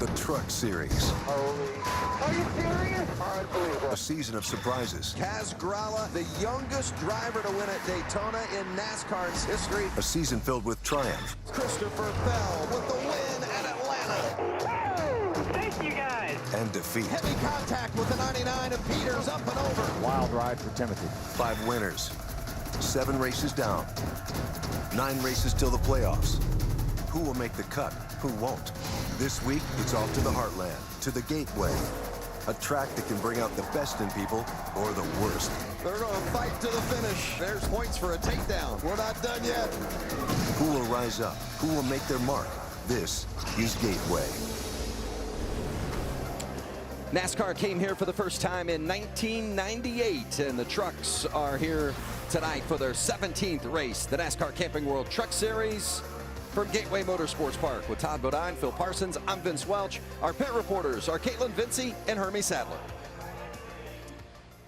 The Truck Series. Holy. Are you serious? Unbelievable. A season of surprises. Kaz Grala, the youngest driver to win at Daytona in NASCAR's history. A season filled with triumph. Christopher Bell with the win at Atlanta. Thank you, guys. And defeat. Heavy contact with the 99 of Peters up and over. Wild ride for Timothy. 5 winners. 7 races down. 9 races till the playoffs. Who will make the cut? Who won't? This week, it's off to the Heartland, to the Gateway. A track that can bring out the best in people or the worst. They're going to fight to the finish. There's points for a takedown. We're not done yet. Who will rise up? Who will make their mark? This is Gateway. NASCAR came here for the first time in 1998, and the trucks are here tonight for their 17th race, the NASCAR Camping World Truck Series. From Gateway Motorsports Park with Todd Bodine, Phil Parsons, I'm Vince Welch. Our pit reporters are Caitlin Vincey and Hermie Sadler.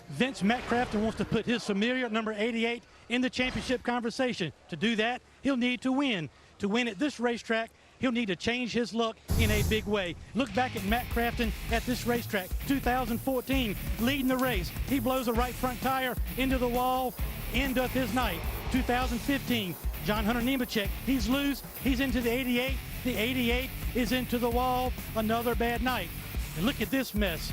Vince, Matt Crafton wants to put his familiar number 88 in the championship conversation. To do that, he'll need to win. To win at this racetrack, he'll need to change his luck in a big way. Look back at Matt Crafton at this racetrack, 2014, leading the race. He blows the right front tire into the wall, end up his night. 2015, John Hunter Nemechek, he's loose, he's into the 88. The 88 is into the wall, another bad night. And look at this mess.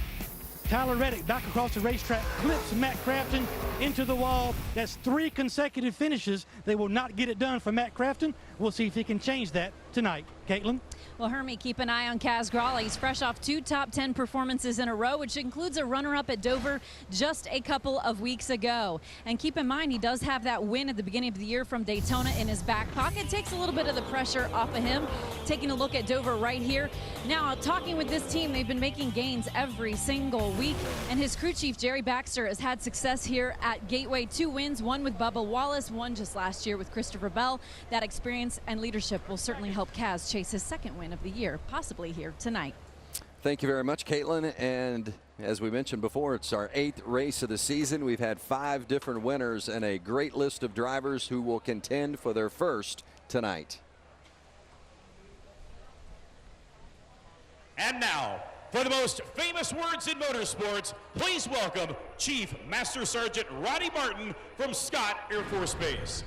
Tyler Reddick back across the racetrack, clips Matt Crafton into the wall. That's 3 consecutive finishes. They will not get it done for Matt Crafton. We'll see if he can change that tonight. Caitlin? Well, Hermie, keep an eye on Kaz Grala. He's fresh off 2 top 10 performances in a row, which includes a runner-up at Dover just a couple of weeks ago. And keep in mind, he does have that win at the beginning of the year from Daytona in his back pocket. Takes a little bit of the pressure off of him. Taking a look at Dover right here. Now, talking with this team, they've been making gains every single week. And his crew chief, Jerry Baxter, has had success here at Gateway. 2 wins, one with Bubba Wallace, one just last year with Christopher Bell. That experience and leadership will certainly help Kaz chase his 2nd win of the year, possibly here tonight. Thank you very much, Caitlin. And as we mentioned before, it's our 8th race of the season. We've had 5 different winners and a great list of drivers who will contend for their first tonight. And now, for the most famous words in motorsports, please welcome Chief Master Sergeant Roddy Martin from Scott Air Force Base.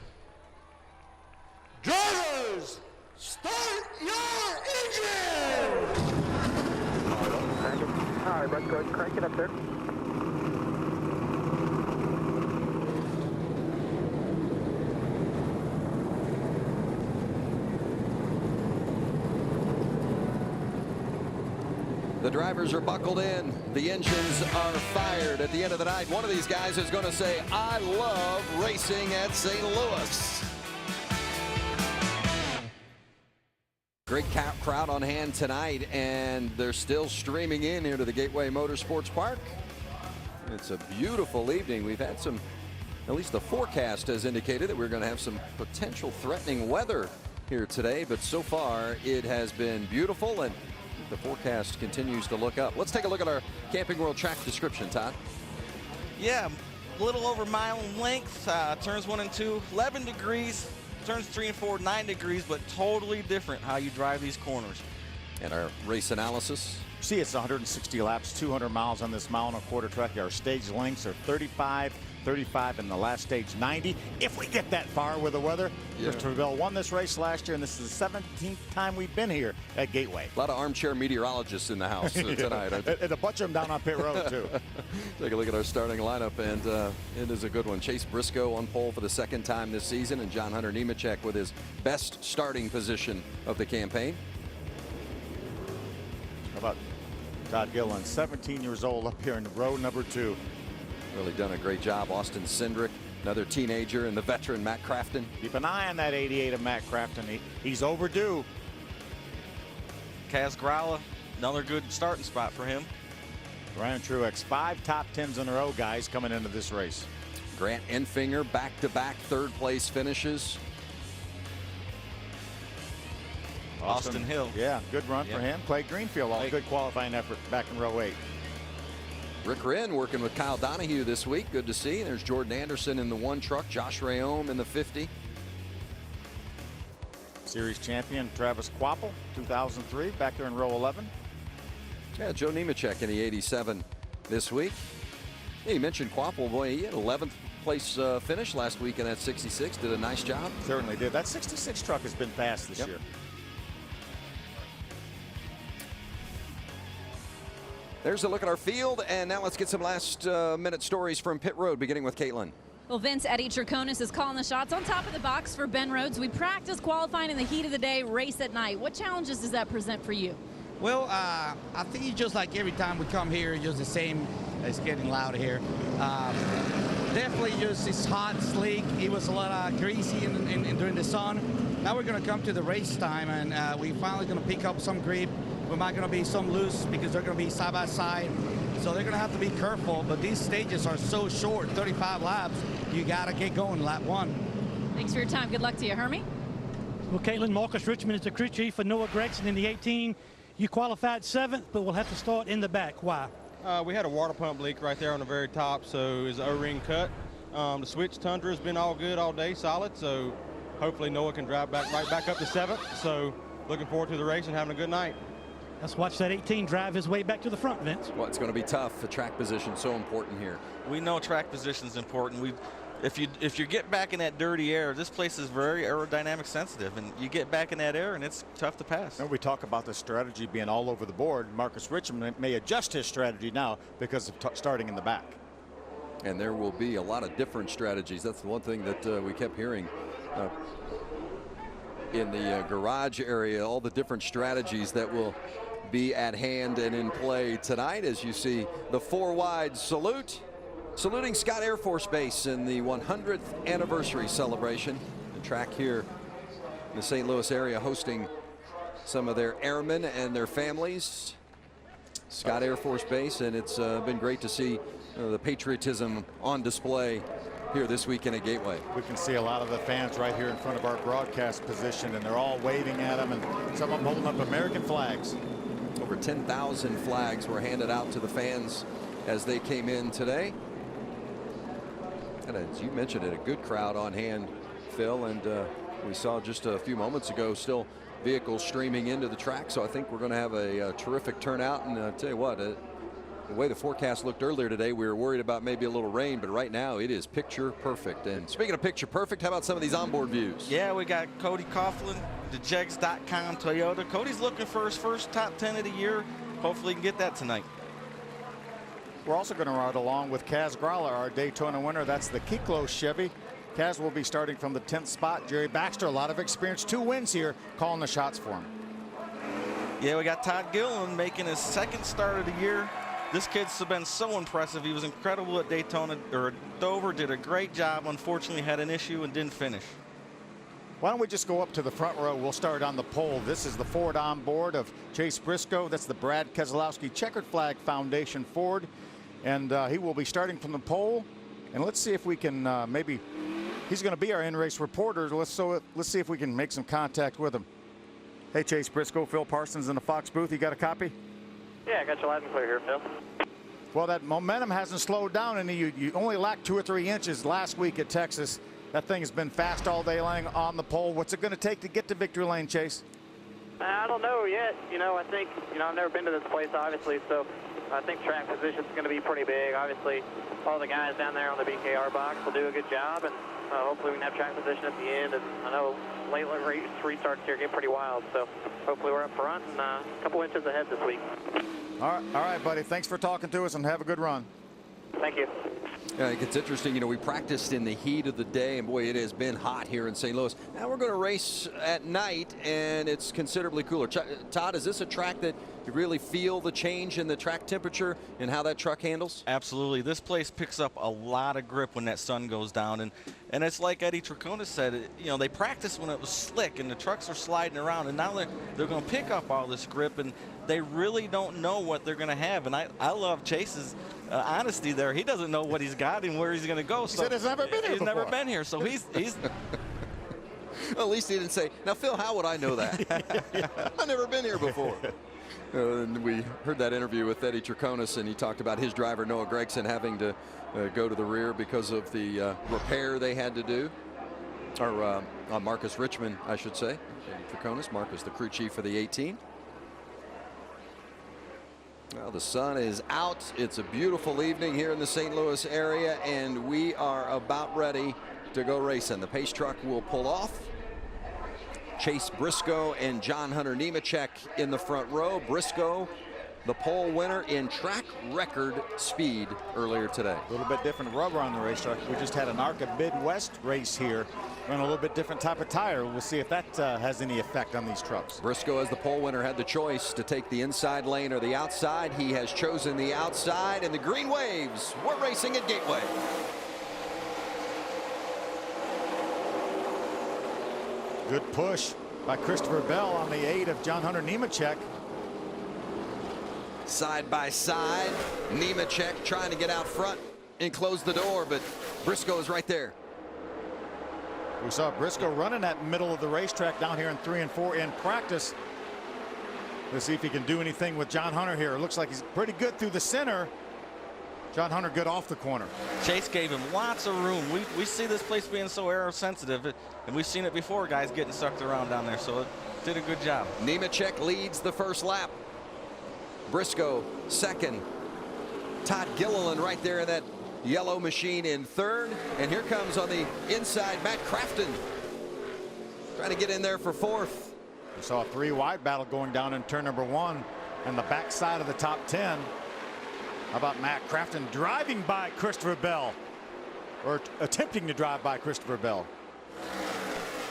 Drivers, start your engine! All right, let's go ahead and crank it up there. The drivers are buckled in. The engines are fired. At the end of the night, one of these guys is going to say, I love racing at St. Louis. Great crowd on hand tonight, and they're still streaming in here to the Gateway Motorsports Park. It's a beautiful evening. We've had some, at least the forecast has indicated that we're going to have some potential threatening weather here today, but so far it has been beautiful, and the forecast continues to look up. Let's take a look at our Camping World track description, Todd. Yeah, a little over a mile in length, turns 1 and 2, 11 degrees. Turns 3 and 4, 9 degrees, but totally different how you drive these corners. And our race analysis. See, it's 160 laps, 200 miles on this mile-and-a-quarter track. Our stage lengths are 35, 35, and the last stage 90. If we get that far with the weather, Christopher Bell won this race last year, and this is the 17th time we've been here at Gateway. A lot of armchair meteorologists in the house tonight. And a bunch of them down on pit road, too. Take a look at our starting lineup, and it is a good one. Chase Briscoe on pole for the 2nd time this season, and John Hunter Nemechek with his best starting position of the campaign. How about Todd Gilliland, 17 years old, up here in row number 2. Really done a great job. Austin Cindric, another teenager, and the veteran Matt Crafton. Keep an eye on that 88 of Matt Crafton. He's overdue. Kaz Grala, another good starting spot for him. Ryan Truex, 5 top 10s in a row, guys, coming into this race. Grant Enfinger, back-to-back 3rd place finishes. Austin Hill. Yeah, good run for him. Clay Greenfield, all good qualifying effort back in row 8. Rick Wren working with Kyle Donahue this week. Good to see. There's Jordan Anderson in the 1 truck. Josh Rayome in the 50. Series champion Travis Quapple, 2003, back there in row 11. Yeah, Joe Nemechek in the 87 this week. Yeah, you mentioned Quapple. Boy, he had 11th place finish last week in that 66. Did a nice job. Certainly did. That 66 truck has been fast this year. There's a look at our field, and now let's get some last minute stories from pit road, beginning with Caitlin. Well, Vince, Eddie Traconis is calling the shots on top of the box for Ben Rhodes. We practice qualifying in the heat of the day, race at night. What challenges does that present for you? Well, I think it's just like every time we come here, just the same. It's getting louder here. Definitely just it's hot, sleek. It was a lot greasy during the sun. Now we're going to come to the race time, and we're finally going to pick up some grip. We might going to be some loose because they're going to be side by side. So they're going to have to be careful. But these stages are so short, 35 laps. You got to get going lap 1. Thanks for your time. Good luck to you, Hermie. Well, Caitlin, Marcus Richmond is the crew chief for Noah Gregson in the 18. You qualified 7th, but we'll have to start in the back. Why? We had a water pump leak right there on the very top, so it's O-ring cut. The switch Tundra has been all good all day, solid, so hopefully Noah can drive right back up to 7th. So looking forward to the race and having a good night. Let's watch that 18 drive his way back to the front, Vince. Well, it's going to be tough. The track position so important here. We know track position is important. If you get back in that dirty air, this place is very aerodynamic sensitive, and you get back in that air, and it's tough to pass. And we talk about the strategy being all over the board. Marcus Richmond may adjust his strategy now because of starting in the back. And there will be a lot of different strategies. That's the one thing that we kept hearing in the garage area, all the different strategies that will be at hand and in play tonight as you see the 4 wide salute. Saluting Scott Air Force Base in the 100th anniversary celebration. The track here in the St. Louis area hosting some of their airmen and their families. Scott Air Force Base, and it's been great to see the patriotism on display here this weekend at Gateway. We can see a lot of the fans right here in front of our broadcast position, and they're all waving at them, and some of them holding up American flags. Over 10,000 flags were handed out to the fans as they came in today. And as you mentioned it, a good crowd on hand, Phil, and we saw just a few moments ago still vehicles streaming into the track. So I think we're going to have a terrific turnout. And I'll tell you what, the way the forecast looked earlier today, we were worried about maybe a little rain, but right now it is picture perfect. And speaking of picture perfect, how about some of these onboard views? Yeah, we got Cody Coughlin, the Jegs.com Toyota. Cody's looking for his first top 10 of the year. Hopefully he can get that tonight. We're also going to ride along with Kaz Gralla, our Daytona winner. That's the Kiklo Chevy. Kaz will be starting from the 10th spot. Jerry Baxter, a lot of experience, 2 wins here, calling the shots for him. Yeah, we got Todd Gillen making his 2nd start of the year. This kid's been so impressive. He was incredible at Daytona, or Dover, did a great job. Unfortunately, had an issue and didn't finish. Why don't we just go up to the front row? We'll start on the pole. This is the Ford on board of Chase Briscoe. That's the Brad Keselowski Checkered Flag Foundation Ford. And he will be starting from the pole. And let's see if we can maybe, he's going to be our in-race reporter. Let's see if we can make some contact with him. Hey, Chase Briscoe, Phil Parsons in the Fox booth. You got a copy? Yeah, I got you loud and clear here, Phil. Well, that momentum hasn't slowed down, and you only lacked 2 or 3 inches last week at Texas. That thing has been fast all day long on the pole. What's it going to take to get to victory lane, Chase? I don't know yet. I think, I've never been to this place, obviously, so I think track position's going to be pretty big. Obviously, all the guys down there on the BKR box will do a good job, and hopefully we can have track position at the end. And I know late race restarts here get pretty wild, so hopefully we're up front and a couple inches ahead this week. All right, buddy. Thanks for talking to us, and have a good run. Thank you. Yeah, it gets interesting. We practiced in the heat of the day, and boy, it has been hot here in St. Louis. Now we're going to race at night, and it's considerably cooler. Todd, is this a track that you really feel the change in the track temperature and how that truck handles? Absolutely. This place picks up a lot of grip when that sun goes down, and it's like Eddie Traconis said. They practiced when it was slick and the trucks are sliding around, and now they're going to pick up all this grip, and they really don't know what they're going to have. And I love Chase's honesty there. He doesn't know what he's got and where he's going to go. He said he's never been here before. He's never been here, so he's At least he didn't say, now, Phil, how would I know that? I've never been here before. And we heard that interview with Eddie Traconis, and he talked about his driver, Noah Gregson, having to go to the rear because of the repair they had to do. Or Marcus Richmond, I should say. Eddie Traconis, Marcus, the crew chief for the 18. Well, the sun is out. It's a beautiful evening here in the St. Louis area, and we are about ready to go racing. The pace truck will pull off. Chase Briscoe and John Hunter Nemechek in the front row. Briscoe, the pole winner in track record speed earlier today. A little bit different rubber on the racetrack. We just had an ARCA Midwest race here, run a little bit different type of tire. We'll see if that has any effect on these trucks. Briscoe, as the pole winner, had the choice to take the inside lane or the outside. He has chosen the outside, and the green waves. We're racing at Gateway. Good push by Christopher Bell on the 8 of John Hunter Nemechek. Side by side, Nemechek trying to get out front and close the door, but Briscoe is right there. We saw Briscoe running that middle of the racetrack down here in 3 and 4 in practice. Let's see if he can do anything with John Hunter here. It looks like he's pretty good through the center. John Hunter good off the corner. Chase gave him lots of room. We see this place being so aero sensitive, and we've seen it before, guys getting sucked around down there, so it did a good job. Nemechek leads the first lap. Briscoe second. Todd Gilliland right there in that yellow machine in third. And here comes on the inside Matt Crafton, trying to get in there for fourth. We saw a 3 wide battle going down in turn number 1 and the backside of the top 10. How about Matt Crafton driving by Christopher Bell, or attempting to drive by Christopher Bell?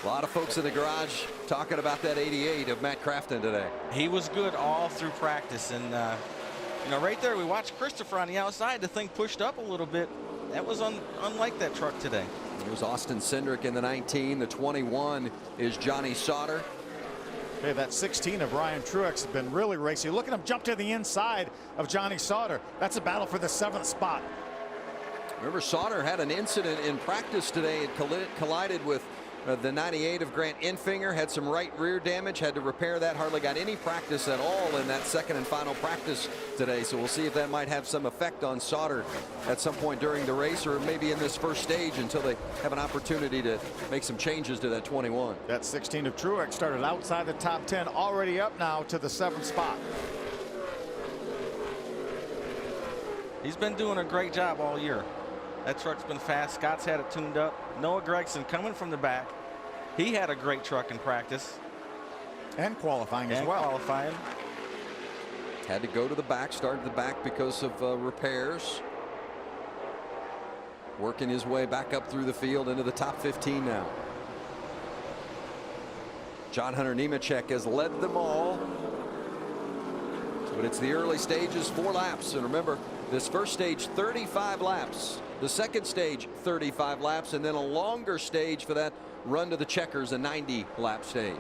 A lot of folks in the garage talking about that 88 of Matt Crafton today. He was good all through practice, and you know, right there we watched Christopher on the outside. The thing pushed up a little bit. That was unlike that truck today. It was Austin Cindric in the 19. The 21 is Johnny Sauter. Okay, that 16 of Ryan Truex has been really racy. Look at him jump to the inside of Johnny Sauter. That's a battle for the 7th spot. Remember, Sauter had an incident in practice today. It collided with the 98 of Grant Infinger, had some right rear damage, had to repair that, hardly got any practice at all in that second and final practice today. So we'll see if that might have some effect on Sauter at some point during the race, or maybe in this first stage until they have an opportunity to make some changes to that 21. That 16 of Truex started outside the top 10, already up now to the 7th spot. He's been doing a great job all year. That truck's been fast. Scott's had it tuned up. Noah Gregson coming from the back. He had a great truck in practice. And qualifying as well. Qualifying. Had to go to the back, started the back because of repairs. Working his way back up through the field into the top 15 now. John Hunter Nemechek has led them all. But it's the early stages, 4 laps. And remember, this first stage, 35 laps. The second stage, 35 laps, and then a longer stage for that run to the checkers, a 90-lap stage.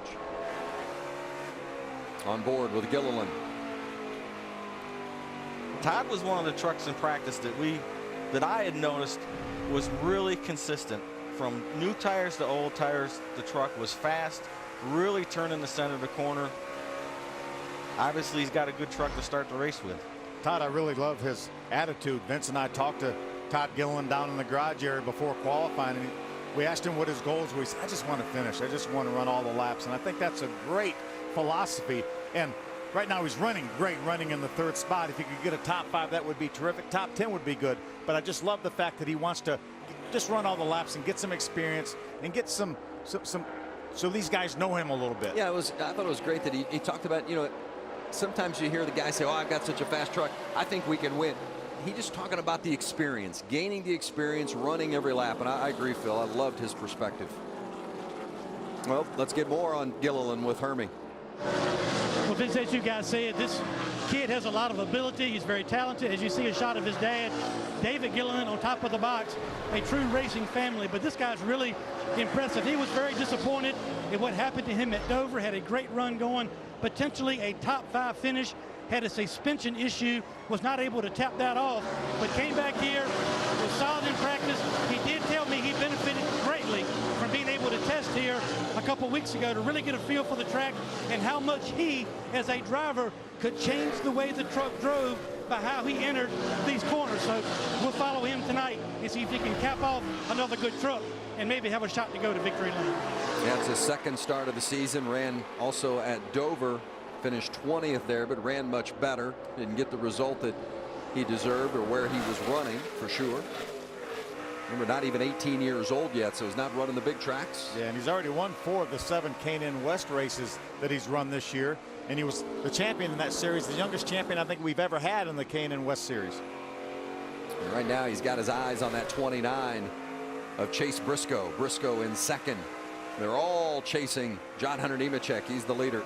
On board with Gilliland. Todd was one of the trucks in practice that I had noticed was really consistent. From new tires to old tires, the truck was fast, really turning the center of the corner. Obviously, he's got a good truck to start the race with. Todd, I really love his attitude. Vince and I talked to Todd Gilliland down in the garage area before qualifying, and we asked him what his goals were. He said, I just want to finish. I just want to run all the laps. And I think that's a great philosophy. And right now he's running great, running in the 3rd spot. If he could get a top 5, that would be terrific. Top 10 would be good. But I just love the fact that he wants to just run all the laps and get some experience and get some so these guys know him a little bit. Yeah, I thought it was great that he talked about, you know, sometimes you hear the guy say, oh, I've got such a fast truck, I think we can win. He's just talking about the experience, gaining the experience, running every lap. And I agree, Phil. I loved his perspective. Well, let's get more on Gilliland with Hermie. Well, Vince, as you guys said, this kid has a lot of ability. He's very talented. As you see a shot of his dad, David Gilliland, on top of the box, a true racing family. But this guy's really impressive. He was very disappointed in what happened to him at Dover. Had a great run going, potentially a top 5 finish. Had a suspension issue, was not able to tap that off, but came back here, was solid in practice. He did tell me he benefited greatly from being able to test here a couple weeks ago to really get a feel for the track and how much he, as a driver, could change the way the truck drove by how he entered these corners. So we'll follow him tonight and see if he can cap off another good truck and maybe have a shot to go to victory lane. Yeah, it's his 2nd start of the season. Ran also at Dover finished 20th there, but ran much better. Didn't get the result that he deserved or where he was running for sure. Remember, not even 18 years old yet, so he's not running the big tracks. Yeah, and he's already won 4 of the 7 K&N West races that he's run this year. And he was the champion in that series, the youngest champion I think we've ever had in the K&N West series. And right now he's got his eyes on that 29 of Chase Briscoe. Briscoe in second. They're all chasing John Hunter Nemechek. He's the leader.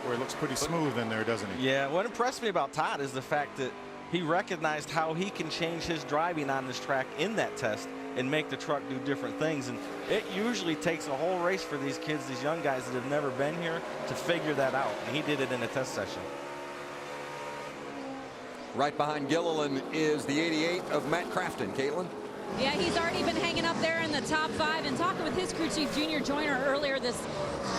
Boy, he looks pretty smooth in there, doesn't he? Yeah, what impressed me about Todd is the fact that he recognized how he can change his driving on this track in that test and make the truck do different things. And it usually takes a whole race for these kids, these young guys that have never been here, to figure that out. And he did it in a test session. Right behind Gilliland is the 88 of Matt Crafton. Caitlin? Yeah, he's already been hanging up there in the top 5, and talking with his crew chief, Junior Joyner, earlier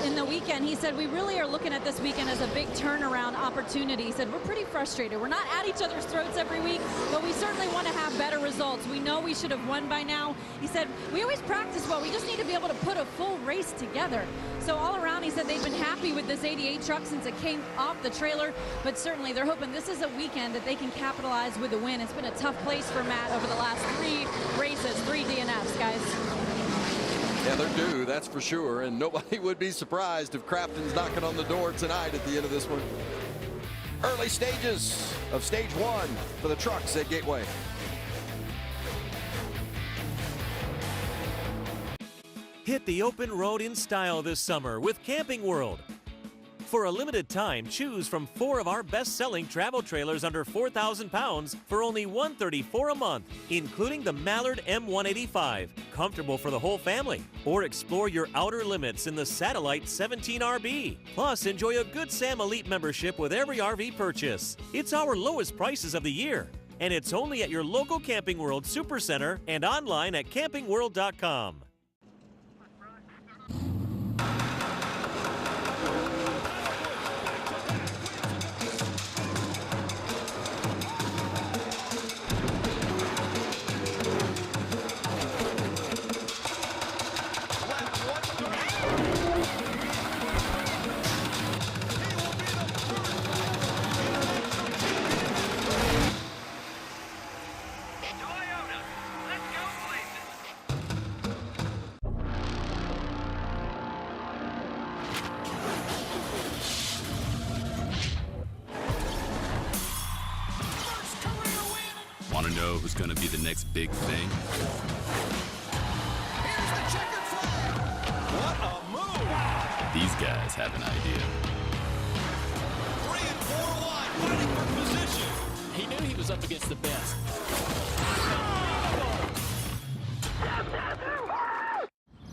in the weekend, he said we really are looking at this weekend as a big turnaround opportunity. He said we're pretty frustrated. We're not at each other's throats every week, but we certainly want to have better results. We know we should have won by now. He said we always practice well. We just need to be able to put a full race together. So all around, he said they've been happy with this 88 truck since it came off the trailer, but certainly they're hoping this is a weekend that they can capitalize with a win. It's been a tough place for Matt over the last 3 races, 3 DNFs, guys. Yeah, they're due, that's for sure, and nobody would be surprised if Crafton's knocking on the door tonight at the end of this one. Early stages of stage 1 for the trucks at Gateway. Hit the open road in style this summer with Camping World. For a limited time, choose from 4 of our best-selling travel trailers under 4,000 pounds for only $134 a month, including the Mallard M185, comfortable for the whole family. Or explore your outer limits in the Satellite 17RB. Plus, enjoy a Good Sam Elite membership with every RV purchase. It's our lowest prices of the year, and it's only at your local Camping World Supercenter and online at campingworld.com. Want to know who's going to be the next big thing? Here's the checkered flag. What a move. These guys have an idea. 3 and 4 wide, fighting for position. He knew he was up against the best.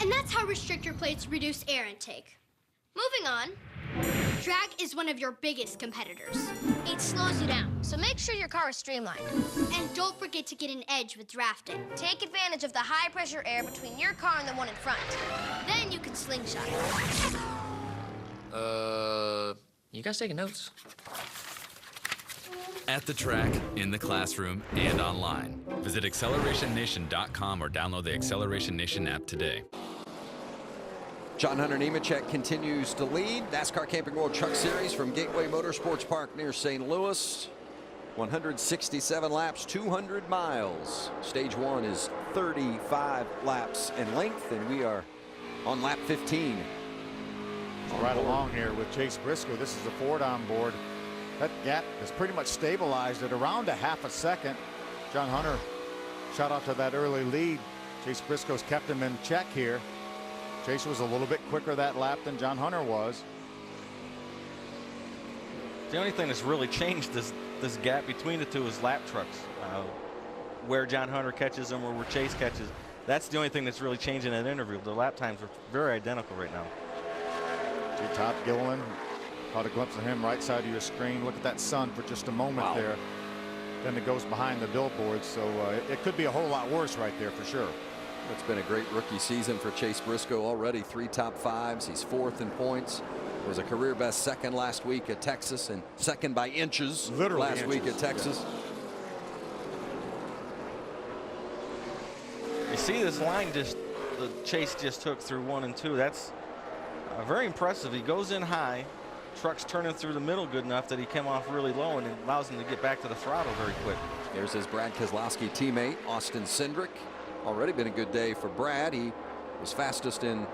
And that's how restrictor plates reduce air intake. Moving on. Drag is one of your biggest competitors. It slows you down, so make sure your car is streamlined. And don't forget to get an edge with drafting. Take advantage of the high-pressure air between your car and the one in front. Then you can slingshot. You guys taking notes? At the track, in the classroom, and online. Visit AccelerationNation.com or download the Acceleration Nation app today. John Hunter Nemechek continues to lead NASCAR Camping World Truck Series from Gateway Motorsports Park near St. Louis. 167 laps, 200 miles. Stage 1 is 35 laps in length, and we are on lap 15. Right along here with Chase Briscoe. This is the Ford on board. That gap is pretty much stabilized at around a half a second. John Hunter, shout out to that early lead. Chase Briscoe's kept him in check here. Chase was a little bit quicker that lap than John Hunter was. The only thing that's really changed this gap between the two is lap trucks. Where John Hunter catches them or where Chase catches. That's the only thing that's really changing in that interview. The lap times are very identical right now. Todd Gilliland, caught a glimpse of him right side of your screen. Look at that sun for just a moment there. Then it goes behind the billboard, so it could be a whole lot worse right there for sure. It's been a great rookie season for Chase Briscoe already. 3 top 5s. He's 4th in points. Was a career best second last week at Texas and second by inches last week at Texas. Yeah. You see this line the Chase just took through 1 and 2. That's very impressive. He goes in high, truck's turning through the middle good enough that he came off really low, and it allows him to get back to the throttle very quick. Here's his Brad Keselowski teammate, Austin Cindric. Already been a good day for Brad. He was fastest in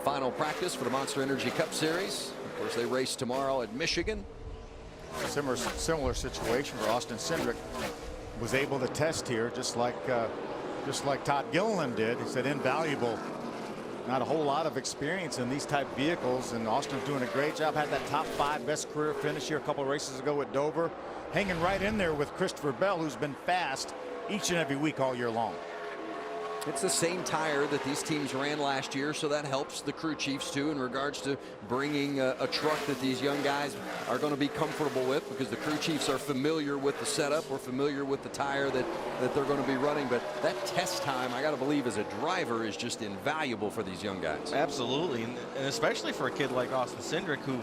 final practice for the Monster Energy Cup Series. Of course, they race tomorrow at Michigan. Similar situation for Austin Cindric. Was able to test here just like Todd Gilliland did. He said invaluable. Not a whole lot of experience in these type vehicles, and Austin's doing a great job. Had that top 5 best career finish here a couple of races ago at Dover, hanging right in there with Christopher Bell, who's been fast each and every week all year long. It's the same tire that these teams ran last year, so that helps the crew chiefs too in regards to bringing a truck that these young guys are going to be comfortable with, because the crew chiefs are familiar with the setup or familiar with the tire that they're going to be running. But that test time, I got to believe, as a driver, is just invaluable for these young guys. Absolutely, and especially for a kid like Austin Cindric, who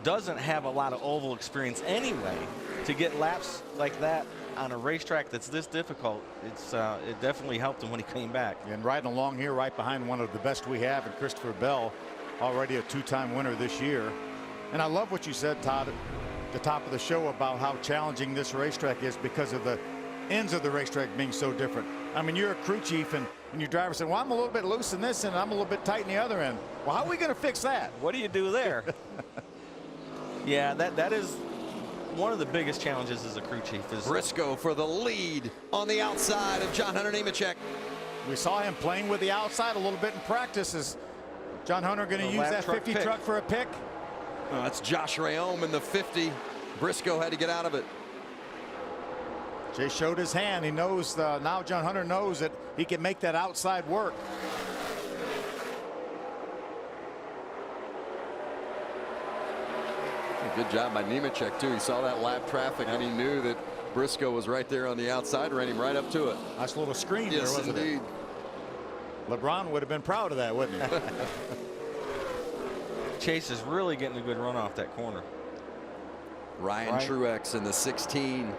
doesn't have a lot of oval experience anyway, to get laps like that on a racetrack that's this difficult, it definitely helped him when he came back. And riding along here right behind one of the best we have in Christopher Bell, already a 2-time winner this year. And I love what you said, Todd, at the top of the show about how challenging this racetrack is because of the ends of the racetrack being so different. I mean, you're a crew chief and your driver said, well, I'm a little bit loose in this and I'm a little bit tight in the other end. Well, how are we going to fix that? What do you do there? Yeah, that is one of the biggest challenges as a crew chief. Is Briscoe for the lead on the outside of John Hunter Nemechek. We saw him playing with the outside a little bit in practice. Is John Hunter going to use that 50 truck for a pick? Oh, that's Josh Rayome in the 50. Briscoe had to get out of it. Jay showed his hand. He knows now John Hunter knows that he can make that outside work. Good job by Nemechek too. He saw that lap traffic and he knew that Briscoe was right there on the outside, ran him right up to it. Nice little screen yes, there, wasn't indeed. it? LeBron would have been proud of that, wouldn't he? Chase is really getting a good run off that corner. Ryan Truex in the 16.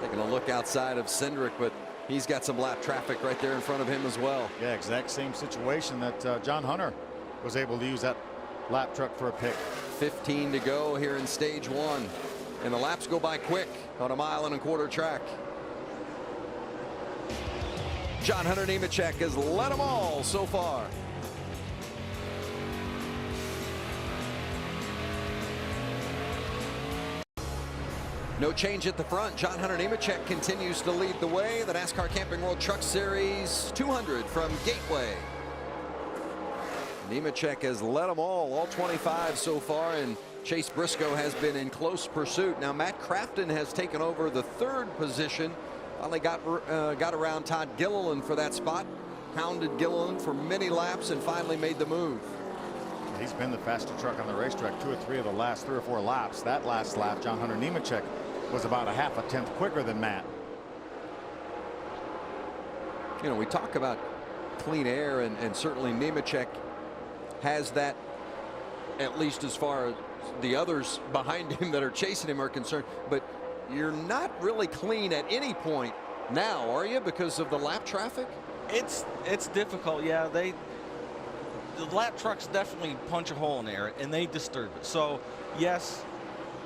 Taking a look outside of Cindric, but he's got some lap traffic right there in front of him as well. Yeah, exact same situation that John Hunter was able to use that lap truck for a pick. 15 to go here in stage 1, and the laps go by quick on a 1.25 mile track. John Hunter Nemechek has led them all so far. No change at the front. John Hunter Nemechek continues to lead the way. The NASCAR Camping World Truck Series 200 from Gateway. Nemechek has led them all 25 so far, and Chase Briscoe has been in close pursuit. Now Matt Crafton has taken over the 3rd position. Finally got around Todd Gilliland for that spot. Hounded Gilliland for many laps and finally made the move. He's been the fastest truck on the racetrack 2 or 3 of the last 3 or 4 laps. That last lap, John Hunter Nemechek was about a half a tenth quicker than Matt. You know, we talk about clean air, and certainly Nemechek has that, at least as far as the others behind him that are chasing him are concerned. But you're not really clean at any point now, are you, because of the lap traffic? It's difficult. Yeah, the lap trucks definitely punch a hole in there and they disturb it. So yes,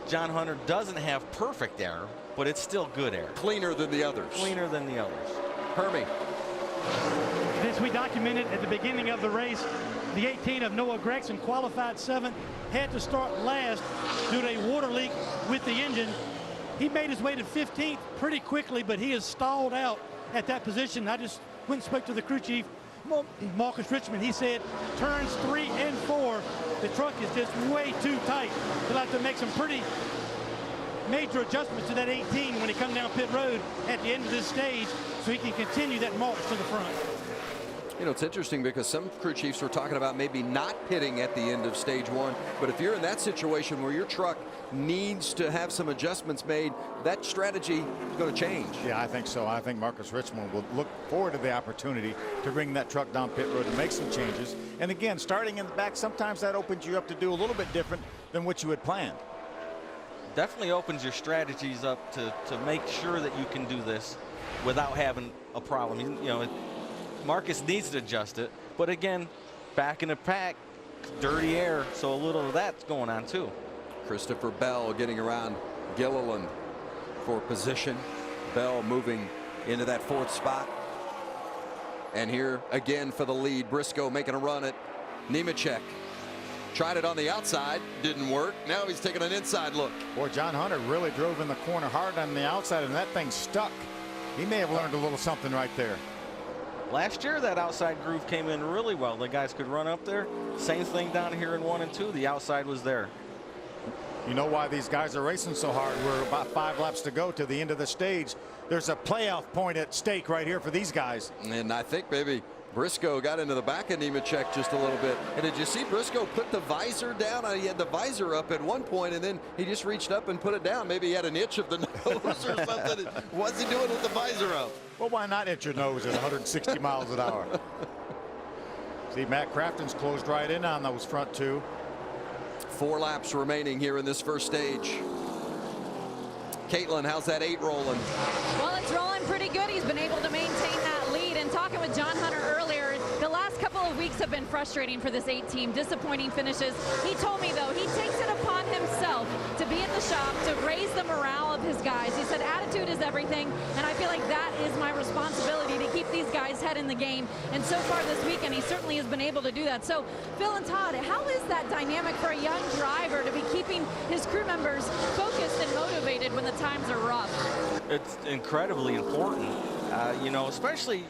John Hunter doesn't have perfect air, but it's still good air. Cleaner than the others. Cleaner than the others. Hermie. This we documented at the beginning of the race. The 18 of Noah Gregson, qualified 7th, had to start last due to a water leak with the engine. He made his way to 15th pretty quickly, but he is stalled out at that position. I just went and spoke to the crew chief, Marcus Richmond. He said turns 3 and 4, the truck is just way too tight. He'll have to make some pretty major adjustments to that 18 when he comes down pit road at the end of this stage so he can continue that march to the front. You know, it's interesting because some crew chiefs were talking about maybe not pitting at the end of stage 1. But if you're in that situation where your truck needs to have some adjustments made, that strategy is going to change. Yeah, I think so. I think Marcus Richmond will look forward to the opportunity to bring that truck down pit road and make some changes. And again, starting in the back, sometimes that opens you up to do a little bit different than what you had planned. Definitely opens your strategies up to make sure that you can do this without having a problem. You know, Marcus needs to adjust it, but again, back in the pack, dirty air, so a little of that's going on too. Christopher Bell getting around Gilliland for position. Bell moving into that 4th spot. And here again for the lead, Briscoe making a run at Nemechek. Tried it on the outside, didn't work. Now he's taking an inside look. Boy, John Hunter really drove in the corner hard on the outside, and that thing stuck. He may have learned a little something right there. Last year, that outside groove came in really well. The guys could run up there. Same thing down here in 1 and 2. The outside was there. You know why these guys are racing so hard? We're about 5 laps to go to the end of the stage. There's a playoff point at stake right here for these guys. And I think maybe Briscoe got into the back of Nemechek just a little bit. And did you see Briscoe put the visor down? He had the visor up at one point, and then he just reached up and put it down. Maybe he had an itch of the nose or something. What's he doing with the visor up? Well, why not itch your nose at 160 miles an hour? See, Matt Crafton's closed right in on those front 2. 4 laps remaining here in this first stage. Caitlin, how's that 8 rolling? Well, it's rolling pretty good. He's been able to maintain that lead. And talking with John Hunter earlier, the last couple of weeks have been frustrating for this 8 team. Disappointing finishes. He told me, though, he takes it upon himself to be in the shop, to raise the morale of his guys. He said attitude is everything, and I feel like that is my responsibility to keep these guys' head in the game. And so far this weekend, he certainly has been able to do that. So, Phil and Todd, how is that dynamic for a young driver to be keeping his crew members focused and motivated when the times are rough? It's incredibly important, you know, especially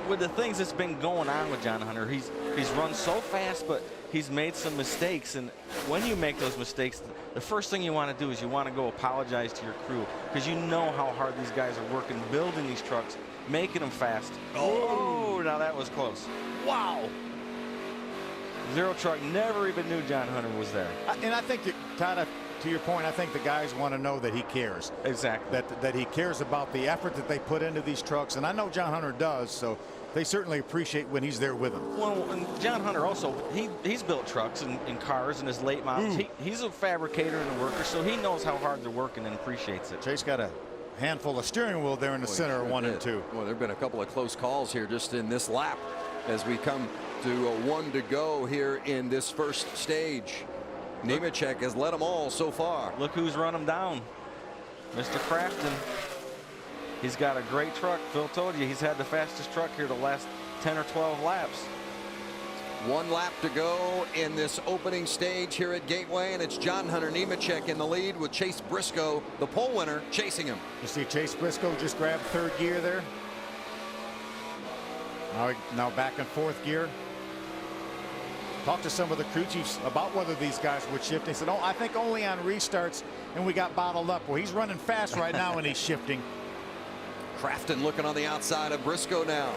with the things that's been going on with John Hunter. He's run so fast, but he's made some mistakes. And when you make those mistakes, the first thing you want to do is you want to go apologize to your crew, because you know how hard these guys are working, building these trucks, making them fast. Oh, now that was close. Wow. Zero Truck never even knew John Hunter was there. And I think, Todd, to your point, I think the guys want to know that he cares. Exactly. That he cares about the effort that they put into these trucks. And I know John Hunter does, so they certainly appreciate when he's there with them. Well, and John Hunter also, he's built trucks and cars in his late models. He's a fabricator and a worker, so he knows how hard they're working and appreciates it. Chase got a handful of steering wheel there in the center of 1 and 2. Well, there have been a couple of close calls here just in this lap as we come to a 1 to go here in this first stage. Nemechek has led them all so far. Look who's run them down. Mr. Crafton. He's got a great truck. Phil told you he's had the fastest truck here the last 10 or 12 laps. 1 lap to go in this opening stage here at Gateway, and it's John Hunter Nemechek in the lead with Chase Briscoe, the pole winner, chasing him. You see Chase Briscoe just grabbed 3rd gear there. Now back in 4th gear. Talked to some of the crew chiefs about whether these guys would shift. They said, oh, I think only on restarts, and we got bottled up. Well, he's running fast right now, and he's shifting. Crafton looking on the outside of Briscoe now.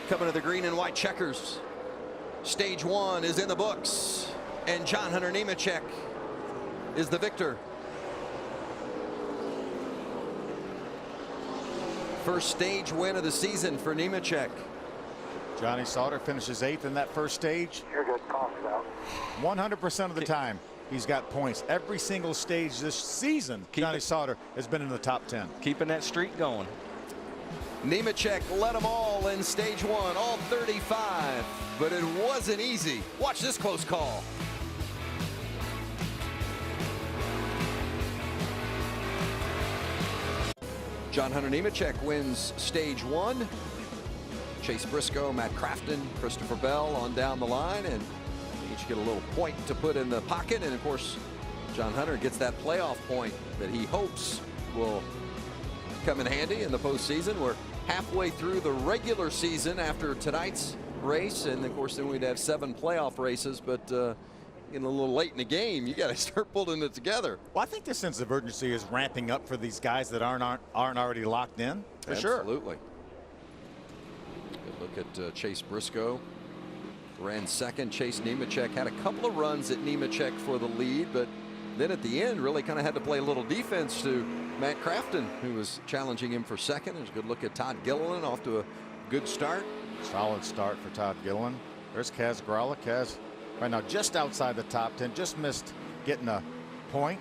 Coming to the green and white checkers. Stage 1 is in the books, and John Hunter Nemechek is the victor. First stage win of the season for Nemechek. Johnny Sauter finishes 8th in that first stage. You're good. Calm down. 100% of the time, he's got points. Every single stage this season, Johnny Sauter has been in the top 10. Keeping that streak going. Nemechek led them all in stage 1, all 35, but it wasn't easy. Watch this close call. John Hunter Nemechek wins stage 1. Chase Briscoe, Matt Crafton, Christopher Bell on down the line, and each get a little point to put in the pocket. And of course, John Hunter gets that playoff point that he hopes will come in handy in the postseason. We're halfway through the regular season after tonight's race, and of course then we'd have 7 playoff races, but getting a little late in the game, you got to start pulling it together. Well, I think this sense of urgency is ramping up for these guys that aren't already locked in. For sure. Absolutely. Good look at Chase Briscoe. Ran 2nd. Chase Nemechek had a couple of runs at Nemechek for the lead, but then at the end really kind of had to play a little defense to Matt Crafton, who was challenging him for 2nd. There's a good look at Todd Gilliland, off to a good start. Solid start for Todd Gilliland. There's Kaz Gralla. Kaz right now just outside the top 10, just missed getting a point.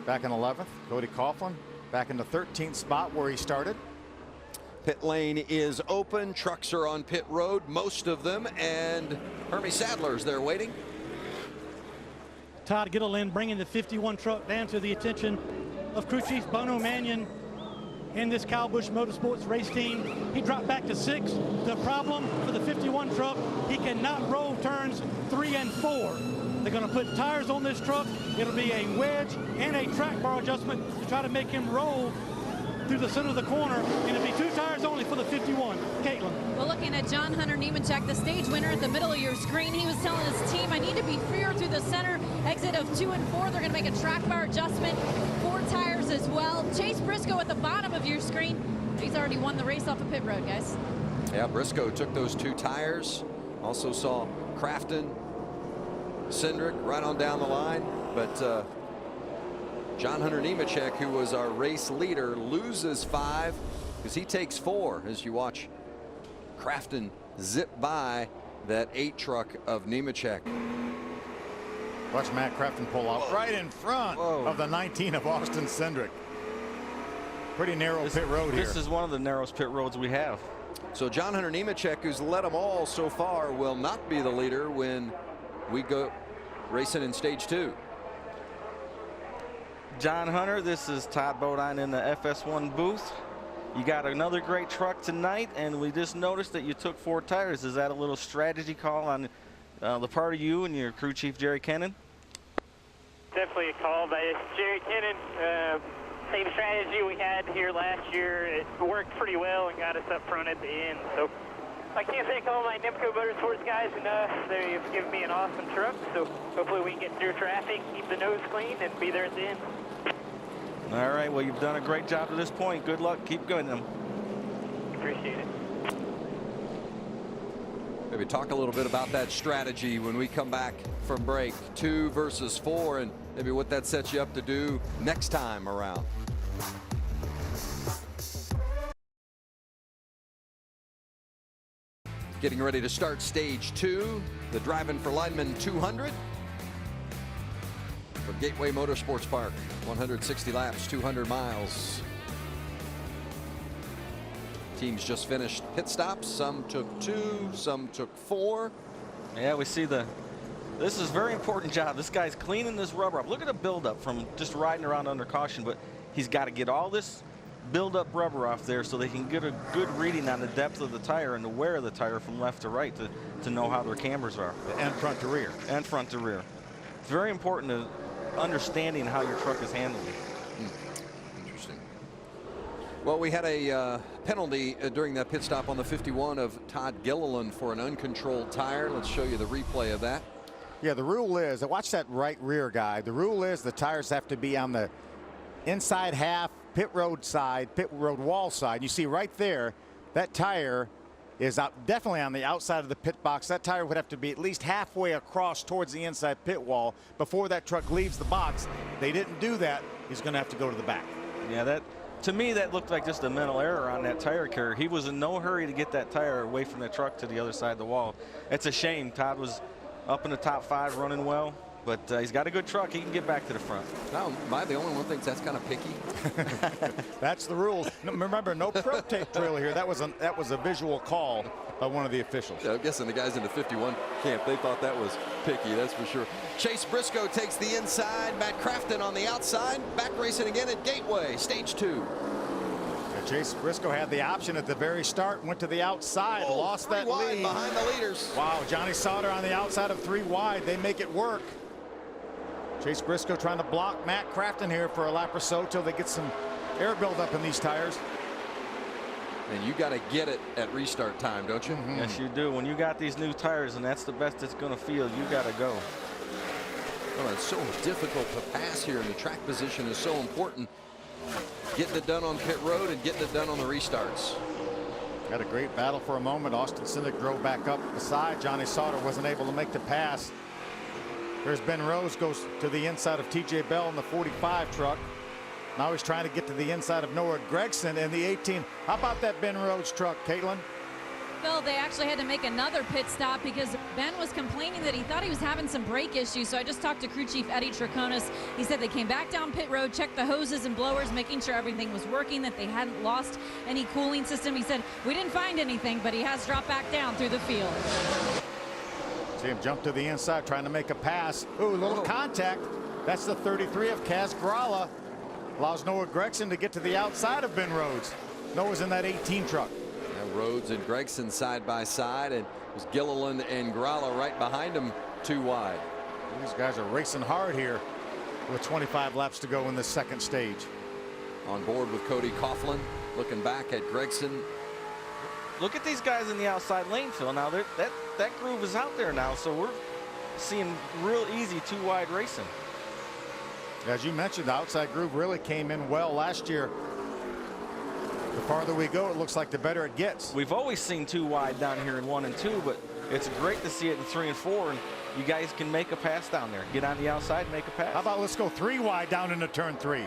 Back in 11th. Cody Coughlin back in the 13th spot where he started. Pit lane is open. Trucks are on pit road, most of them, and Hermie Sadler's there waiting. Todd Gittlin bringing the 51 truck down to the attention of crew chief Bono Mannion in this Kyle Busch Motorsports race team. He dropped back to 6th. The problem for the 51 truck, he cannot roll turns 3 and 4. They're going to put tires on this truck. It'll be a wedge and a track bar adjustment to try to make him roll through the center of the corner, and it'll be 2 tires only for the 51. Caitlin. Well, looking at John Hunter Nemechek, the stage winner at the middle of your screen, he was telling his team, I need to be freer through the center. Exit of 2 and 4. They're going to make a track bar adjustment. 4 tires as well. Chase Briscoe at the bottom of your screen. He's already won the race off of pit road, guys. Yeah, Briscoe took those 2 tires. Also saw Crafton, Cindric right on down the line, but John Hunter Nemechek, who was our race leader, loses 5 because he takes 4 as you watch Crafton zip by that 8 truck of Nemechek. Watch Matt Crafton pull out right in front of the 19 of Austin Cindric. Pretty narrow pit road here. This is one of the narrowest pit roads we have. So John Hunter Nemechek, who's led them all so far, will not be the leader when we go racing in stage 2. John Hunter, this is Todd Bodine in the FS1 booth. You got another great truck tonight, and we just noticed that you took 4 tires. Is that a little strategy call on the part of you and your crew chief, Jerry Kennan? Definitely a call by Jerry Kennan. Same strategy we had here last year. It worked pretty well and got us up front at the end. So I can't thank all my NEMCO Motorsports guys enough. They've given me an awesome truck. So hopefully we can get through traffic, keep the nose clean, and be there at the end. All right, well, you've done a great job to this point. Good luck. Keep going them. Appreciate it. Maybe talk a little bit about that strategy when we come back from break. 2 versus 4, and maybe what that sets you up to do next time around. Getting ready to start stage 2, the Driving for Lineman 200 from Gateway Motorsports Park. 160 laps, 200 miles. Teams just finished pit stops. Some took 2, some took 4. Yeah, we see this is a very important job. This guy's cleaning this rubber up. Look at the buildup from just riding around under caution, but he's got to get all this build-up rubber off there so they can get a good reading on the depth of the tire and the wear of the tire from left to right to know how their cambers are. And front to rear. And front to rear. It's very important to understanding how your truck is handling. Interesting. Well, we had a penalty during that pit stop on the 51 of Todd Gilliland for an uncontrolled tire. Let's show you the replay of that. Yeah, the rule is, watch that right rear guy. The rule is the tires have to be on the inside half, pit road side, pit road wall side. You see right there, that tire is definitely on the outside of the pit box. That tire would have to be at least halfway across towards the inside pit wall before that truck leaves the box. They didn't do that. He's going to have to go to the back. Yeah, to me, that looked like just a mental error on that tire carrier. He was in no hurry to get that tire away from the truck to the other side of the wall. It's a shame. Todd was up in the top 5 running well, but he's got a good truck. He can get back to the front. Now, am I the only one thinks that's kind of picky? That's the rule. No, remember, no pro tape trail here. That was a visual call by one of the officials. Yeah, I'm guessing the guys in the 51 camp, they thought that was picky, that's for sure. Chase Briscoe takes the inside. Matt Crafton on the outside. Back racing again at Gateway, stage 2. Chase Briscoe had the option at the very start, went to the outside, lost that lead. Behind the leaders. Wow, Johnny Sauter on the outside of 3 wide. They make it work. Chase Briscoe trying to block Matt Crafton here for a lap or so till they get some air buildup in these tires. And you got to get it at restart time, don't you? Mm-hmm. Yes, you do. When you got these new tires and that's the best it's going to feel, you got to go. Well, it's so difficult to pass here, and the track position is so important. Getting it done on pit road and getting it done on the restarts. Got a great battle for a moment. Austin Cindric drove back up the side. Johnny Sauter wasn't able to make the pass. There's Ben Rose, goes to the inside of TJ Bell in the 45 truck. Now he's trying to get to the inside of Noah Gregson in the 18. How about that Ben Rose truck, Caitlin? Phil, they actually had to make another pit stop because Ben was complaining that he thought he was having some brake issues. So I just talked to crew chief Eddie Traconis. He said they came back down pit road, checked the hoses and blowers, making sure everything was working, that they hadn't lost any cooling system. He said, we didn't find anything, but he has dropped back down through the field. See him jump to the inside, trying to make a pass. Ooh, little contact. That's the 33 of Kaz Grala. Allows Noah Gregson to get to the outside of Ben Rhodes. Noah's in that 18 truck. Rhodes and Gregson side by side, and it was Gilliland and Grala right behind him, too wide. These guys are racing hard here with 25 laps to go in the second stage. On board with Cody Coughlin, looking back at Gregson. Look at these guys in the outside lane, Phil. Now that groove is out there now, so we're seeing real easy 2-wide racing. As you mentioned, the outside groove really came in well last year. The farther we go, it looks like the better it gets. We've always seen 2-wide down here in 1 and 2, but it's great to see it in 3 and 4, and you guys can make a pass down there. Get on the outside and make a pass. How about let's go 3-wide down into turn 3.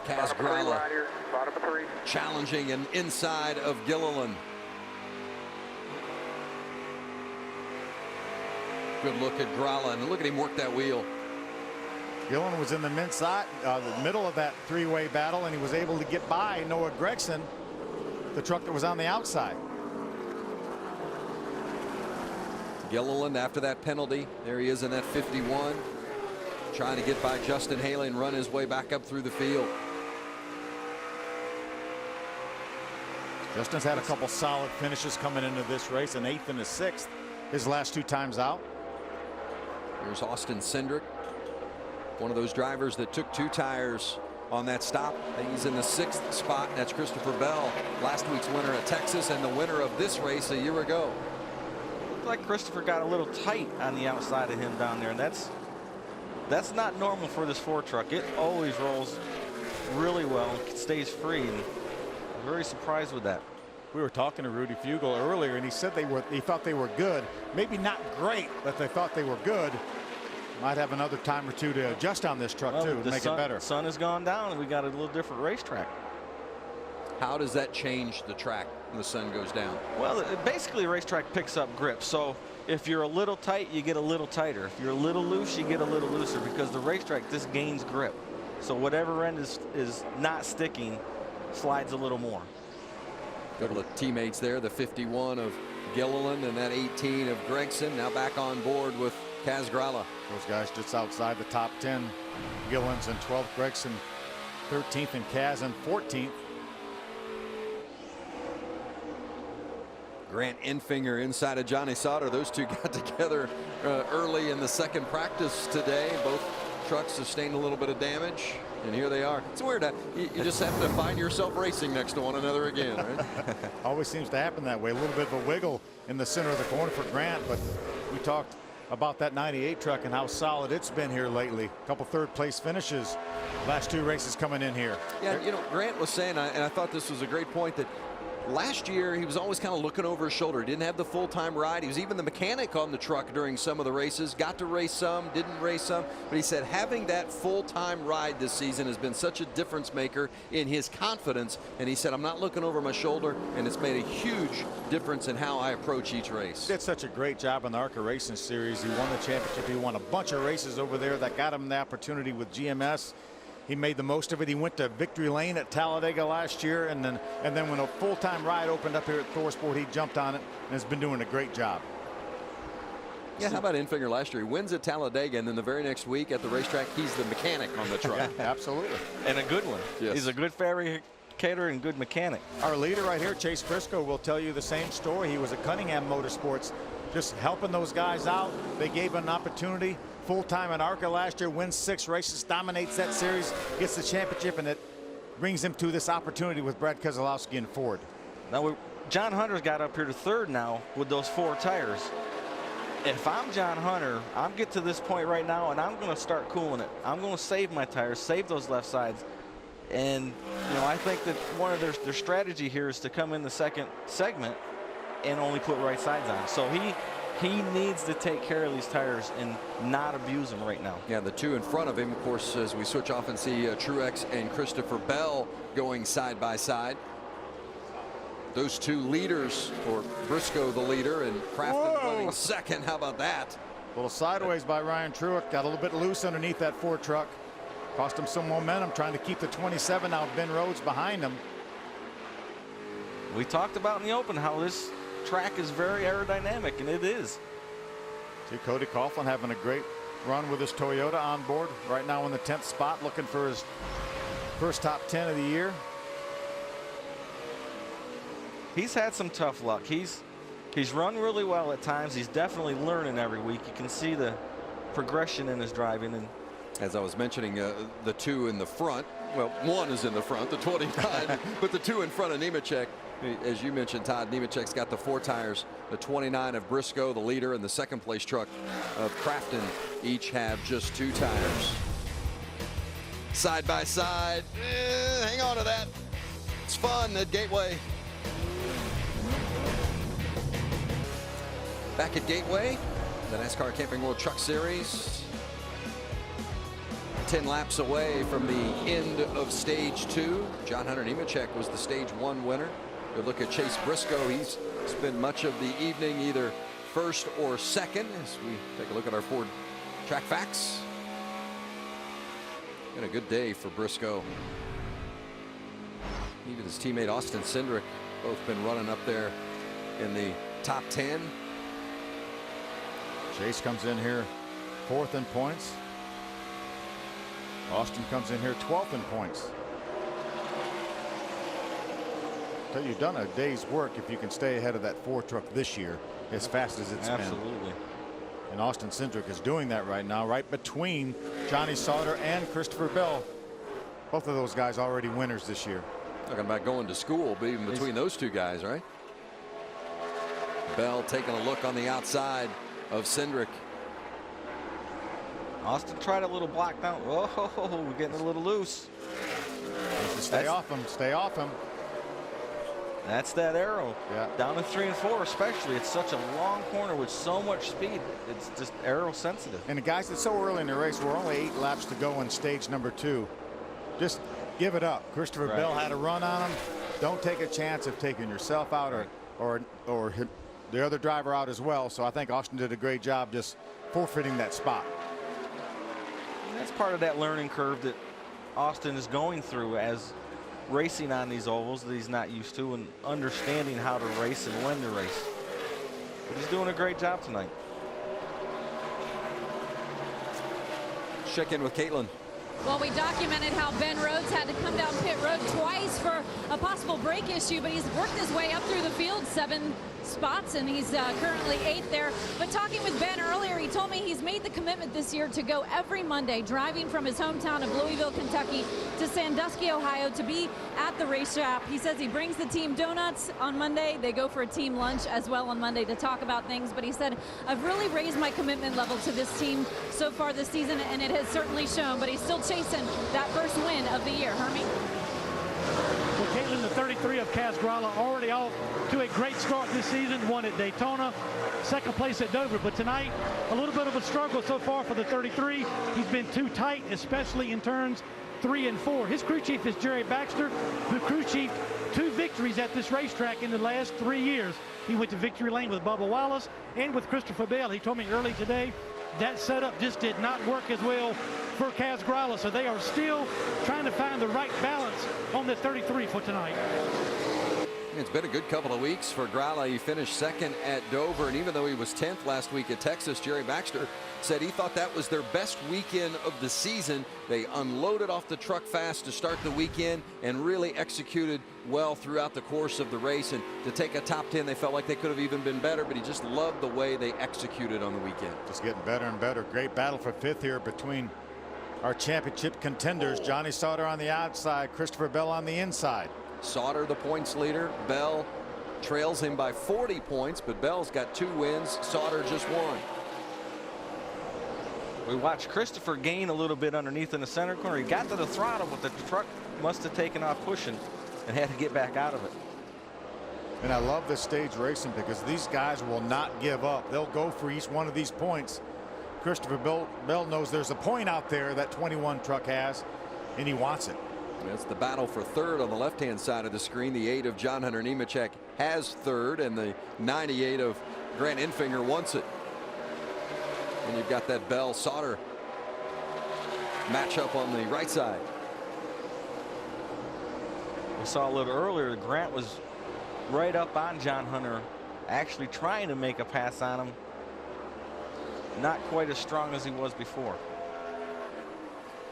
Kaz Grala challenging and inside of Gilliland. Good look at Grala, and look at him work that wheel. Gilliland was in the the middle of that 3-way battle, and he was able to get by Noah Gregson, the truck that was on the outside. Gilliland after that penalty. There he is in that 51. Trying to get by Justin Haley and run his way back up through the field. Justin's had a couple solid finishes coming into this race, an 8th and a 6th his last 2 times out. Here's Austin Cindric, one of those drivers that took 2 tires on that stop. He's in the 6th spot. That's Christopher Bell, last week's winner at Texas and the winner of this race a year ago. Looked like Christopher got a little tight on the outside of him down there, and that's not normal for this Ford truck. It always rolls really well, stays free, and I'm very surprised with that. We were talking to Rudy Fugle earlier, and he said he thought they were good. Maybe not great, but they thought they were good. Might have another time or two to adjust on this truck too to make it better. The sun has gone down, and we got a little different racetrack. How does that change the track when the sun goes down? Well, basically, a racetrack picks up grip. So if you're a little tight, you get a little tighter. If you're a little loose, you get a little looser, because the racetrack just gains grip. So whatever end is not sticking slides a little more. Couple of teammates there, the 51 of Gilliland and that 18 of Gregson, now back on board with Kaz Grala. Those guys just outside the top 10. Gilliland's in 12th, Gregson 13th, and Kaz in 14th. Grant Enfinger inside of Johnny Sauter. Those two got together early in the second practice today. Both trucks sustained a little bit of damage, and here they are. It's weird. You just have to find yourself racing next to one another again, right? Always seems to happen that way. A little bit of a wiggle in the center of the corner for Grant, but we talked about that 98 truck and how solid it's been here lately. A couple 3rd place finishes last 2 races coming in here. Yeah, you know, Grant was saying, and I thought this was a great point, that last year he was always kind of looking over his shoulder. He didn't have the full-time ride. He was even the mechanic on the truck during some of the races. Got to race some, didn't race some. But he said having that full-time ride this season has been such a difference maker in his confidence. And he said, I'm not looking over my shoulder, and it's made a huge difference in how I approach each race. He did such a great job in the ARCA Racing Series. He won the championship. He won a bunch of races over there that got him the opportunity with GMS. He made the most of it. He went to Victory Lane at Talladega last year, and then when a full-time ride opened up here at Thorsport, he jumped on it and has been doing a great job. Yeah, how about Enfinger last year? He wins at Talladega, and then the very next week at the racetrack, he's the mechanic on the truck. Yeah, absolutely. And a good one. Yes. He's a good fabricator and good mechanic. Our leader right here, Chase Briscoe, will tell you the same story. He was at Cunningham Motorsports, just helping those guys out. They gave him an opportunity. Full-time in ARCA last year, wins 6 races, dominates that series, gets the championship, and it brings him to this opportunity with Brad Keselowski and Ford. Now, John Hunter's got up here to 3rd now with those 4 tires. If I'm John Hunter, I'm get to this point right now, and I'm going to start cooling it. I'm going to save my tires, save those left sides. And, you know, I think that one of their strategy here is to come in the second segment and only put right sides on. So he needs to take care of these tires and not abuse them right now. Yeah, the 2 in front of him, of course, as we switch off and see Truex and Christopher Bell going side by side. those two leaders, or Briscoe the leader and Crafton running second. How about that? A little sideways by Ryan Truex. Got a little bit loose underneath that Ford truck. Cost him some momentum trying to keep the 27 out. Ben Rhodes behind him. We talked about in the open how this track is very aerodynamic, and it is. See Cody Coughlin having a great run with his Toyota on board. Right now in the 10th spot, looking for his first top 10 of the year. He's had some tough luck. He's run really well at times. He's definitely learning every week. You can see the progression in his driving. And as I was mentioning, the two in the front, well, one is in the front, the 29, but the two in front of Nemechek, as you mentioned, Todd, Nemechek's got the 4 tires. The 29 of Briscoe, the leader, and the second place truck of Crafton each have just 2 tires. Side by side, hang on to that. It's fun at Gateway. Back at Gateway, the NASCAR Camping World Truck Series. 10 laps away from the end of stage 2. John Hunter Nemechek was the stage 1 winner. Good look at Chase Briscoe. He's spent much of the evening either first or second as we take a look at our Ford track facts. Been a good day for Briscoe. He and his teammate Austin Cindric both been running up there in the top 10. Chase comes in here 4th in points. Austin comes in here 12th in points. So you've done a day's work if you can stay ahead of that Ford truck this year as fast as it's been. Absolutely. And Austin Cindric is doing that right now, right between Johnny Sauter and Christopher Bell. Both of those guys already winners this year. Talking about going to school, but even between those two guys, right? Bell taking a look on the outside of Cindric. Austin tried a little block down. Oh, we're getting a little loose. Stay off him. Stay off him. That's that arrow. Yeah. Down in 3 and 4 especially. It's such a long corner with so much speed. It's just arrow sensitive. And the guys, it's so early in the race. We're only 8 laps to go in stage number 2. Just give it up. Christopher Bell had a run on him. Don't take a chance of taking yourself out or the other driver out as well. So I think Austin did a great job just forfeiting that spot. And that's part of that learning curve that Austin is going through as racing on these ovals that he's not used to, and understanding how to race and when to race. But he's doing a great job tonight. Check in with Caitlin. Well, we documented how Ben Rhodes had to come down pit road twice for a possible brake issue, but he's worked his way up through the field 7 spots, and he's currently 8th there. But talking with Ben earlier, he told me he's made the commitment this year to go every Monday, driving from his hometown of Louisville, Kentucky to Sandusky, Ohio to be at the racetrack. He says he brings the team donuts on Monday. They go for a team lunch as well on Monday to talk about things. But he said, I've really raised my commitment level to this team so far this season, and it has certainly shown. But he's still chasing that first win of the year. Hermie? Well, Caitlin, the 33 of Kaz Grala, already off to a great start this season. Won at Daytona, 2nd place at Dover. But tonight, a little bit of a struggle so far for the 33. He's been too tight, especially in turns 3 and 4. His crew chief is Jerry Baxter, who crew chiefed 2 victories at this racetrack in the last 3 years. He went to victory lane with Bubba Wallace and with Christopher Bell. He told me early today that setup just did not work as well for Kaz Grala, so they are still trying to find the right balance on the 33 for tonight. It's been a good couple of weeks for Grala. He finished 2nd at Dover, and even though he was 10th last week at Texas, Jerry Baxter said he thought that was their best weekend of the season. They unloaded off the truck fast to start the weekend and really executed well throughout the course of the race. And to take a top 10, they felt like they could have even been better, but he just loved the way they executed on the weekend. Just getting better and better. Great battle for 5th here between our championship contenders. Johnny Sauter on the outside, Christopher Bell on the inside. Sauter the points leader. Bell trails him by 40 points, but Bell's got 2 wins. Sauter just 1. We watched Christopher gain a little bit underneath in the center corner. He got to the throttle, but the truck must have taken off pushing and had to get back out of it. And I love this stage racing because these guys will not give up. They'll go for each one of these points. Christopher Bell knows there's a point out there that 21 truck has, and he wants it. That's the battle for third on the left-hand side of the screen. The 8 of John Hunter Nemechek has third, and the 98 of Grant Enfinger wants it. And you've got that Bell Sauter matchup on the right side. We saw a little earlier, Grant was right up on John Hunter, actually trying to make a pass on him. Not quite as strong as he was before.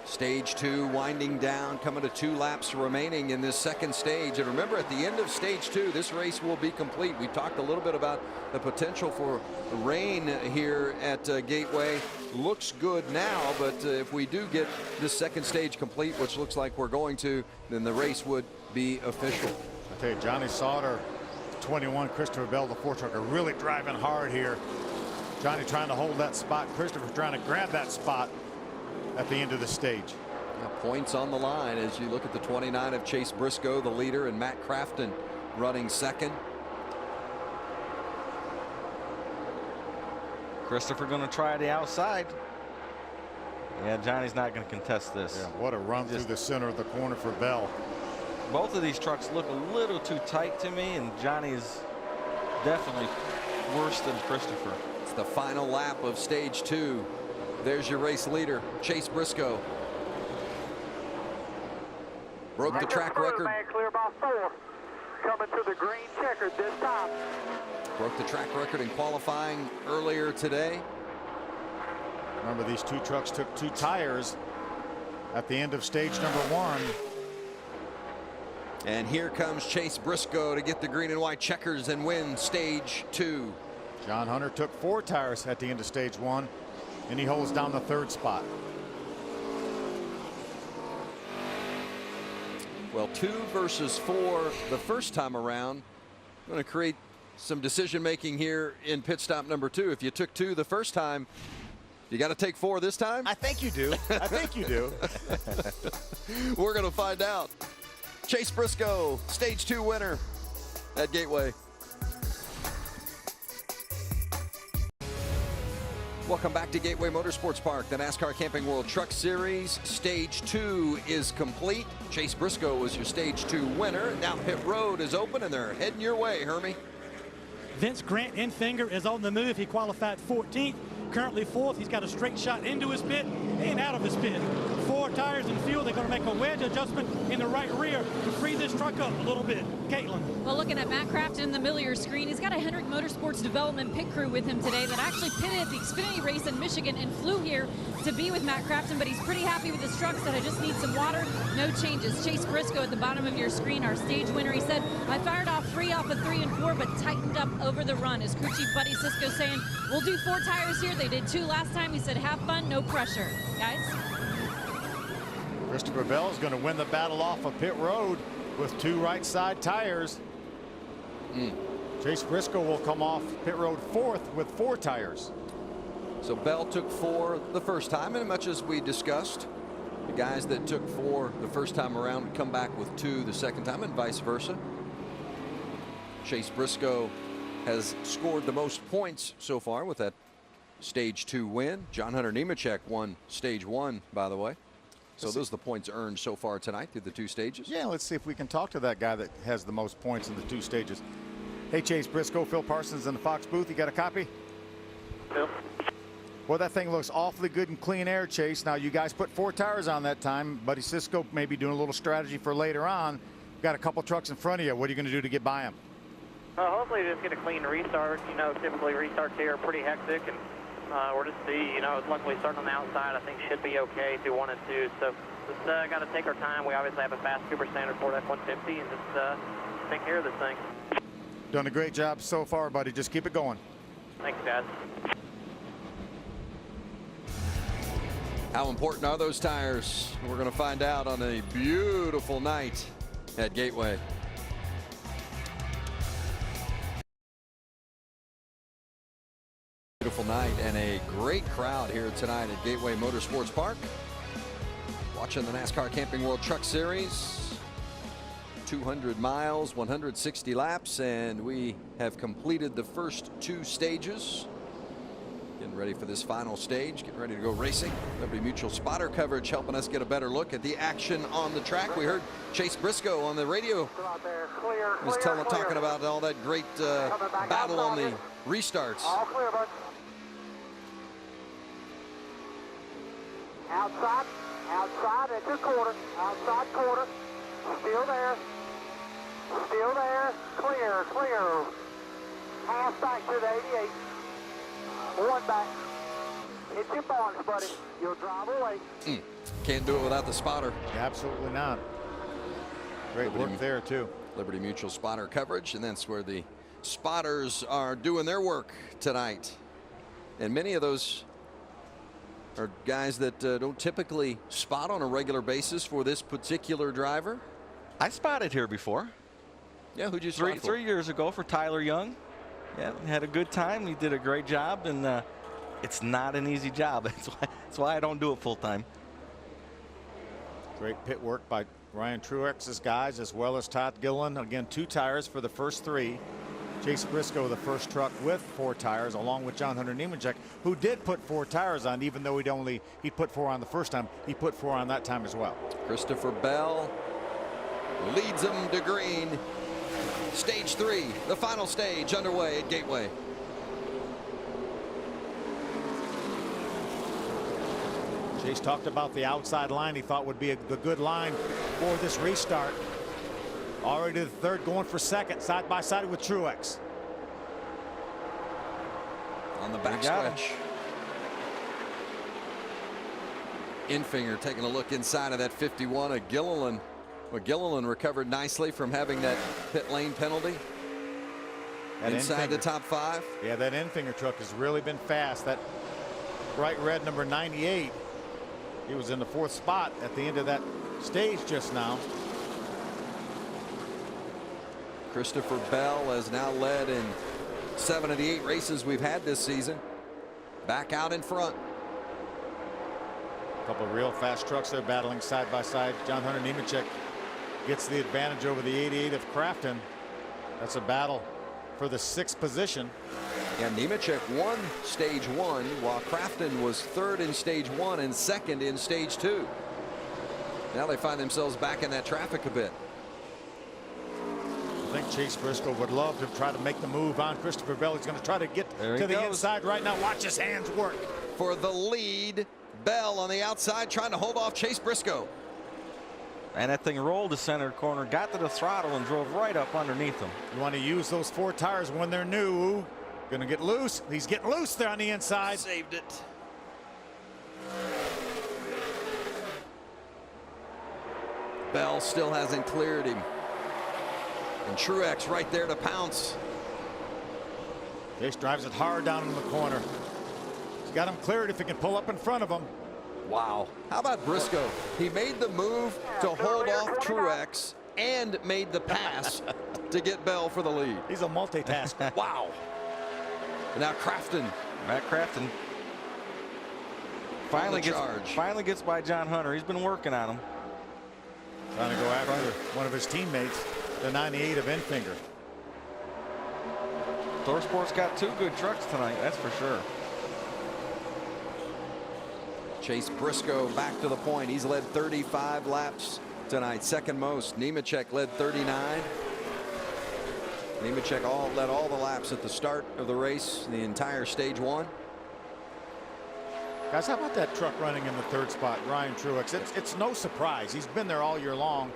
Stage 2 winding down, coming to 2 laps remaining in this second stage. And remember, at the end of stage 2, this race will be complete. We talked a little bit about the potential for rain here at Gateway. Looks good now, but if we do get this second stage complete, which looks like we're going to, then the race would be official. I tell you, Johnny Sauter, 21, Christopher Bell, the 4 trucker, really driving hard here. Johnny trying to hold that spot. Christopher trying to grab that spot at the end of the stage. Points on the line as you look at the 29 of Chase Briscoe, the leader, and Matt Crafton running second. Christopher going to try the outside. Yeah, Johnny's not going to contest this. Yeah, what a run through the center of the corner for Bell. Both of these trucks look a little too tight to me, and Johnny's definitely worse than Christopher. It's the final lap of stage 2. There's your race leader, Chase Briscoe. Broke the track record. Clear by 4. Coming to the green checkered this time. Broke the track record in qualifying earlier today. Remember, these 2 trucks took 2 tires at the end of stage number 1. And here comes Chase Briscoe to get the green and white checkers and win stage 2. John Hunter took 4 tires at the end of stage 1, and he holds down the 3rd spot. Well, 2 versus 4 the first time around. Going to create some decision making here in pit stop number 2. If you took 2 the first time, you got to take 4 this time? I think you do. I think you do. We're going to find out. Chase Briscoe, stage 2 winner at Gateway. Welcome back to Gateway Motorsports Park. The NASCAR Camping World Truck Series Stage 2 is complete. Chase Briscoe was your Stage 2 winner. Now pit road is open and they're heading your way, Hermie. Vince Grant Enfinger is on the move. He qualified 14th, currently 4th. He's got a straight shot into his pit and out of his pit. 4 tires and fuel. They're going to make a wedge adjustment in the right rear to free this truck up a little bit. Caitlin. Well, looking at Matt Crafton in the middle of your screen, he's got a Hendrick Motorsports Development pit crew with him today that actually pitted at the Xfinity race in Michigan and flew here to be with Matt Crafton, but he's pretty happy with his truck. Said, I just need some water, no changes. Chase Briscoe at the bottom of your screen, our stage winner. He said, I fired off 3 off of 3 and 4, but tightened up over the run. His crew chief Buddy Cisco saying, we'll do 4 tires here. They did 2 last time. He said, have fun, no pressure. Guys? Christopher Bell is going to win the battle off of pit road with 2 right side tires. Chase Briscoe will come off pit road 4th with 4 tires. So Bell took 4 the first time, and much as we discussed, the guys that took 4 the first time around would come back with 2 the second time, and vice versa. Chase Briscoe has scored the most points so far with that stage 2 win. John Hunter Nemechek won stage 1, by the way. So those are the points earned so far tonight through the 2 stages. Yeah, let's see if we can talk to that guy that has the most points in the 2 stages. Hey, Chase Briscoe, Phil Parsons in the Fox booth. You got a copy? Phil. Well, that thing looks awfully good in clean air, Chase. Now, you guys put 4 tires on that time. Buddy Cisco may be doing a little strategy for later on. Got a couple trucks in front of you. What are you going to do to get by them? Hopefully just get a clean restart. You know, typically restarts here are pretty hectic, and we're just you know, luckily starting on the outside, I think should be okay if we wanted to. So just got to take our time. We obviously have a fast Cooper Standard Ford F-150 and just take care of this thing. Done a great job so far, buddy. Just keep it going. Thanks, guys. How important are those tires? We're going to find out on a beautiful night at Gateway. Beautiful night and a great crowd here tonight at Gateway Motorsports Park. Watching the NASCAR Camping World Truck Series. 200 miles, 160 laps, and we have completed the first 2 stages. Getting ready for this final stage, getting ready to go racing. Liberty Mutual spotter coverage helping us get a better look at the action on the track. We heard Chase Briscoe on the radio was talking about all that great battle on the restarts. All clear, bud. Outside, outside at your quarter, outside quarter, still there, clear, clear. Half back to the 88, one back. Hit your bonds, buddy. You'll drive away. Can't do it without the spotter. Absolutely not. Great work there, too. Liberty Mutual spotter coverage, and that's where the spotters are doing their work tonight. And many of those are guys that don't typically spot on a regular basis for this particular driver. I spotted here before. Yeah, who'd you spot for? 3 years ago for Tyler Young. Yeah, had a good time. He did a great job, and it's not an easy job. That's why I don't do it full time. Great pit work by Ryan Truex's guys, as well as Todd Gilliland. Again, 2 tires for the first 3. Chase Briscoe, the first truck with 4 tires, along with John Hunter Nemechek, who did put 4 tires on, even though he put 4 on the first time. He put 4 on that time as well. Christopher Bell leads them to green. Stage 3, the final stage underway at Gateway. Chase talked about the outside line he thought would be the good line for this restart. Already to the third, going for second, side by side with Truex. On the backstretch. Infinger taking a look inside of that 51 of Gilliland. Well, Gilliland recovered nicely from having that pit lane penalty. Inside the top 5. Yeah, that Infinger truck has really been fast. That bright red number 98. He was in the 4th spot at the end of that stage just now. Christopher Bell has now led in 7 of the 8 races we've had this season. Back out in front. A couple of real fast trucks there battling side by side. John Hunter Nemechek gets the advantage over the 88 of Crafton. That's a battle for the 6th position. And Nemechek won stage 1, while Crafton was 3rd in stage 1 and 2nd in stage 2. Now they find themselves back in that traffic a bit. I think Chase Briscoe would love to try to make the move on Christopher Bell. He's going to try to get to the inside right now. Watch his hands work. For the lead, Bell on the outside trying to hold off Chase Briscoe. And that thing rolled to center corner, got to the throttle, and drove right up underneath him. You want to use those 4 tires when they're new. Going to get loose. He's getting loose there on the inside. Saved it. Bell still hasn't cleared him. And Truex right there to pounce. Chase drives it hard down in the corner. He's got him cleared if he can pull up in front of him. Wow. How about Briscoe? He made the move to hold off Truex and made the pass to get Bell for the lead. He's a multitasker. Wow. And now Crafton. Matt Crafton finally gets by John Hunter. He's been working on him. Trying to go after one of his teammates, the 98 of Infinger. ThorSport's got 2 good trucks tonight, that's for sure. Chase Briscoe back to the point. He's led 35 laps tonight, 2nd most. Nemechek led 39. Nemechek led all the laps at the start of the race, the entire stage 1. Guys, how about that truck running in the 3rd spot, Ryan Truex? It's no surprise. He's been there all year long.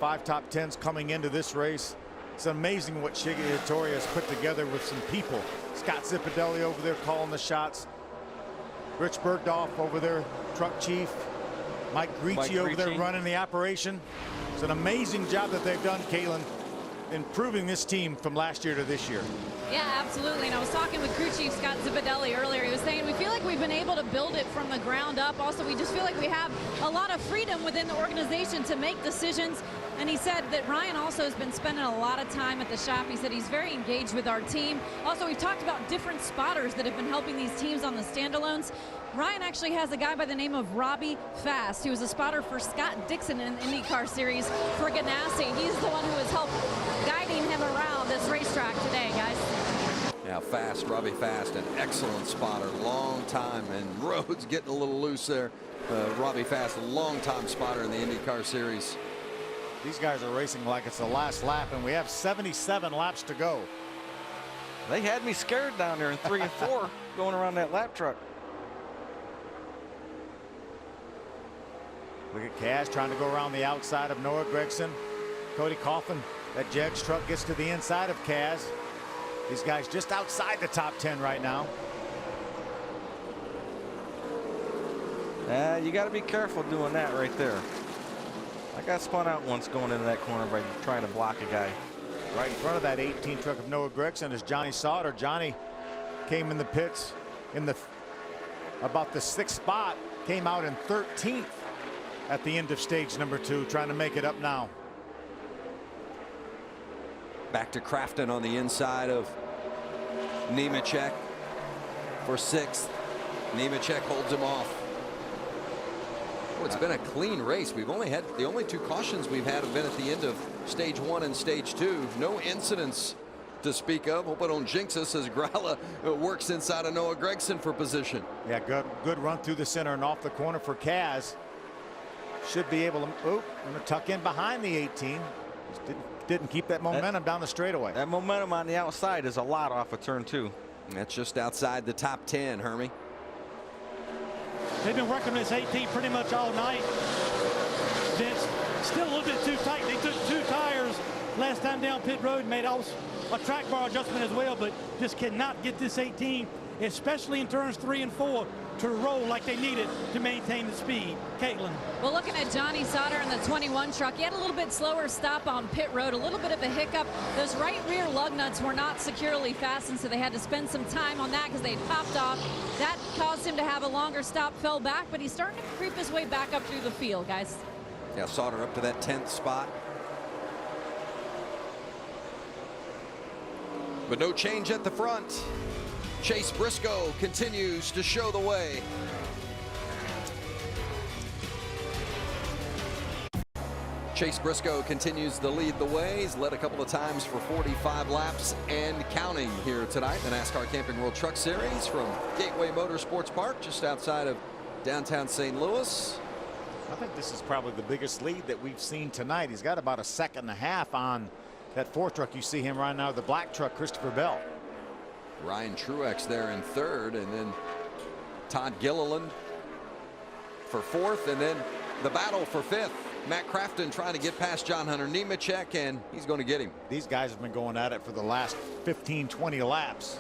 5 top 10s coming into this race. It's amazing what Shiggy Hattori has put together with some people. Scott Zipadelli over there calling the shots. Rich Bergdorf over there, truck chief. Mike Gricci over there running the operation. It's an amazing job that they've done, Caitlin, improving this team from last year to this year. Yeah, absolutely. And I was talking with crew chief Scott Zipadelli earlier. He was saying we feel like we've been able to build it from the ground up. Also, we just feel like we have a lot of freedom within the organization to make decisions. And he said that Ryan also has been spending a lot of time at the shop. He said he's very engaged with our team. Also, we've talked about different spotters that have been helping these teams on the standalones. Ryan actually has a guy by the name of Robbie Fast, who was a spotter for Scott Dixon in the IndyCar Series for Ganassi. He's the one who has helped guiding him around this racetrack today, guys. Yeah, how fast Robbie Fast, an excellent spotter, long time, and Rhodes getting a little loose there. Robbie Fast, a long time spotter in the IndyCar series. These guys are racing like it's the last lap, and we have 77 laps to go. They had me scared down there in 3 and 4 going around that lap truck. Look at Kaz trying to go around the outside of Noah Gragson. Cody Coughlin, that Jegs truck gets to the inside of Kaz. These guys just outside the top 10 right now. You got to be careful doing that right there. I got spun out once going into that corner by trying to block a guy. Right in front of that 18 truck of Noah Gragson is Johnny Sauter. Johnny came in the pits in about the 6th spot, came out in 13th at the end of stage number 2, trying to make it up now. Back to Crafton on the inside of Nemechek for 6th. Nemechek holds him off. Oh, it's been a clean race. We've only had the only 2 cautions we've had have been at the end of stage 1 and stage 2. No incidents to speak of. Hope I don't jinx us as Gralla works inside of Noah Gragson for position. Yeah, good run through the center and off the corner for Kaz. Should be able to going to tuck in behind the 18. Just didn't keep that momentum down the straightaway. That momentum on the outside is a lot off of turn 2. That's just outside the top 10, Hermie. They've been working this 18 pretty much all night. Vince, still a little bit too tight. They took 2 tires last time down pit road, made a track bar adjustment as well, but just cannot get this 18, especially in turns 3 and 4, to roll like they needed to maintain the speed. Caitlin. Well, looking at Johnny Sauter in the 21 truck, he had a little bit slower stop on pit road, a little bit of a hiccup. Those right rear lug nuts were not securely fastened, so they had to spend some time on that because they had popped off. That caused him to have a longer stop, fell back, but he's starting to creep his way back up through the field, guys. Yeah, Sauter up to that 10th spot. But no change at the front. Chase Briscoe continues to show the way. Chase Briscoe continues to lead the way. He's led a couple of times for 45 laps and counting here tonight. The NASCAR Camping World Truck Series from Gateway Motorsports Park, just outside of downtown St. Louis. I think this is probably the biggest lead that we've seen tonight. He's got about a 1.5 seconds on that 4 truck. You see him right now, the black truck, Christopher Bell. Ryan Truex there in 3rd, and then Todd Gilliland for 4th, and then the battle for 5th. Matt Crafton trying to get past John Hunter Nemechek, and he's going to get him. These guys have been going at it for the last 15-20 laps.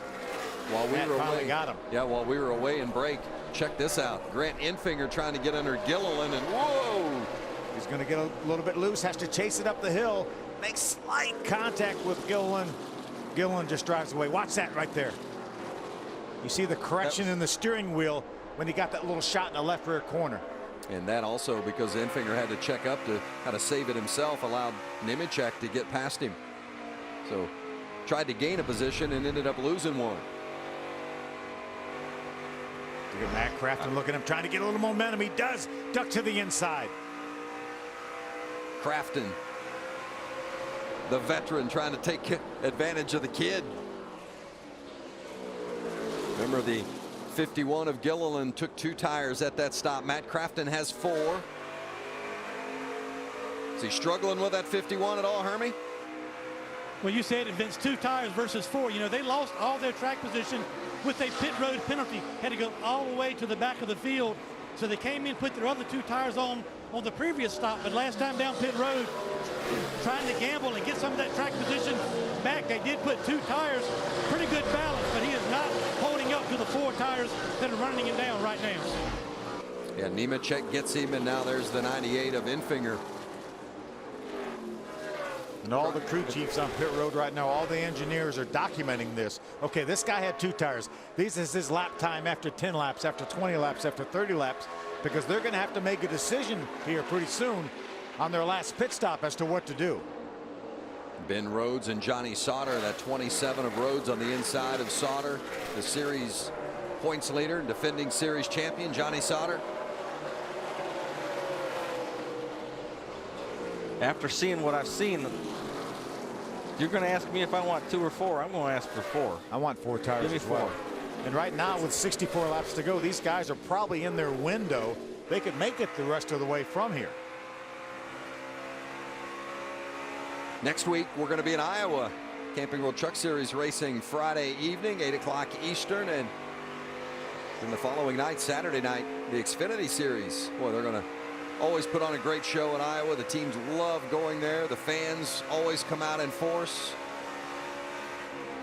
While we were away, got him. Yeah, while we were away in break. Check this out. Grant Enfinger trying to get under Gilliland, and whoa! He's going to get a little bit loose, has to chase it up the hill, makes slight contact with Gilliland. Gilliland just drives away. Watch that right there. You see the correction in the steering wheel when he got that little shot in the left rear corner. And that also because Enfinger had to check up to how to save it himself, allowed Nemechek to get past him. So tried to gain a position and ended up losing one. Look at Matt Crafton, look at him trying to get a little momentum. He does duck to the inside. Crafton, the veteran, trying to take advantage of the kid. Remember, the 51 of Gilliland took 2 tires at that stop. Matt Crafton has 4. Is he struggling with that 51 at all, Hermie? Well, you said it, Vince, 2 tires versus 4. You know, they lost all their track position with a pit road penalty. Had to go all the way to the back of the field. So they came in, put their other 2 tires on the previous stop. But last time down pit road, trying to gamble and get some of that track position back, they did put 2 tires. Pretty good balance, but he is not holding up to the 4 tires that are running him down right now. Yeah, Nemechek gets him, and now there's the 98 of Enfinger. And all the crew chiefs on pit road right now, all the engineers are documenting this. Okay, this guy had 2 tires. This is his lap time after 10 laps, after 20 laps, after 30 laps, because they're going to have to make a decision here pretty soon on their last pit stop as to what to do. Ben Rhodes and Johnny Sauter, that 27 of Rhodes on the inside of Sauter, the series points leader, defending series champion Johnny Sauter. After seeing what I've seen, You're going to ask me if I want 2 or 4. I'm going to ask for 4. I want 4 tires Give me as well. 4. And right now, with 64 laps to go, these guys are probably in their window. They could make it the rest of the way from here. Next week, we're going to be in Iowa. Camping World Truck Series racing Friday evening, 8 o'clock Eastern. And then the following night, Saturday night, the Xfinity Series. Boy, they're going to always put on a great show in Iowa. The teams love going there. The fans always come out in force.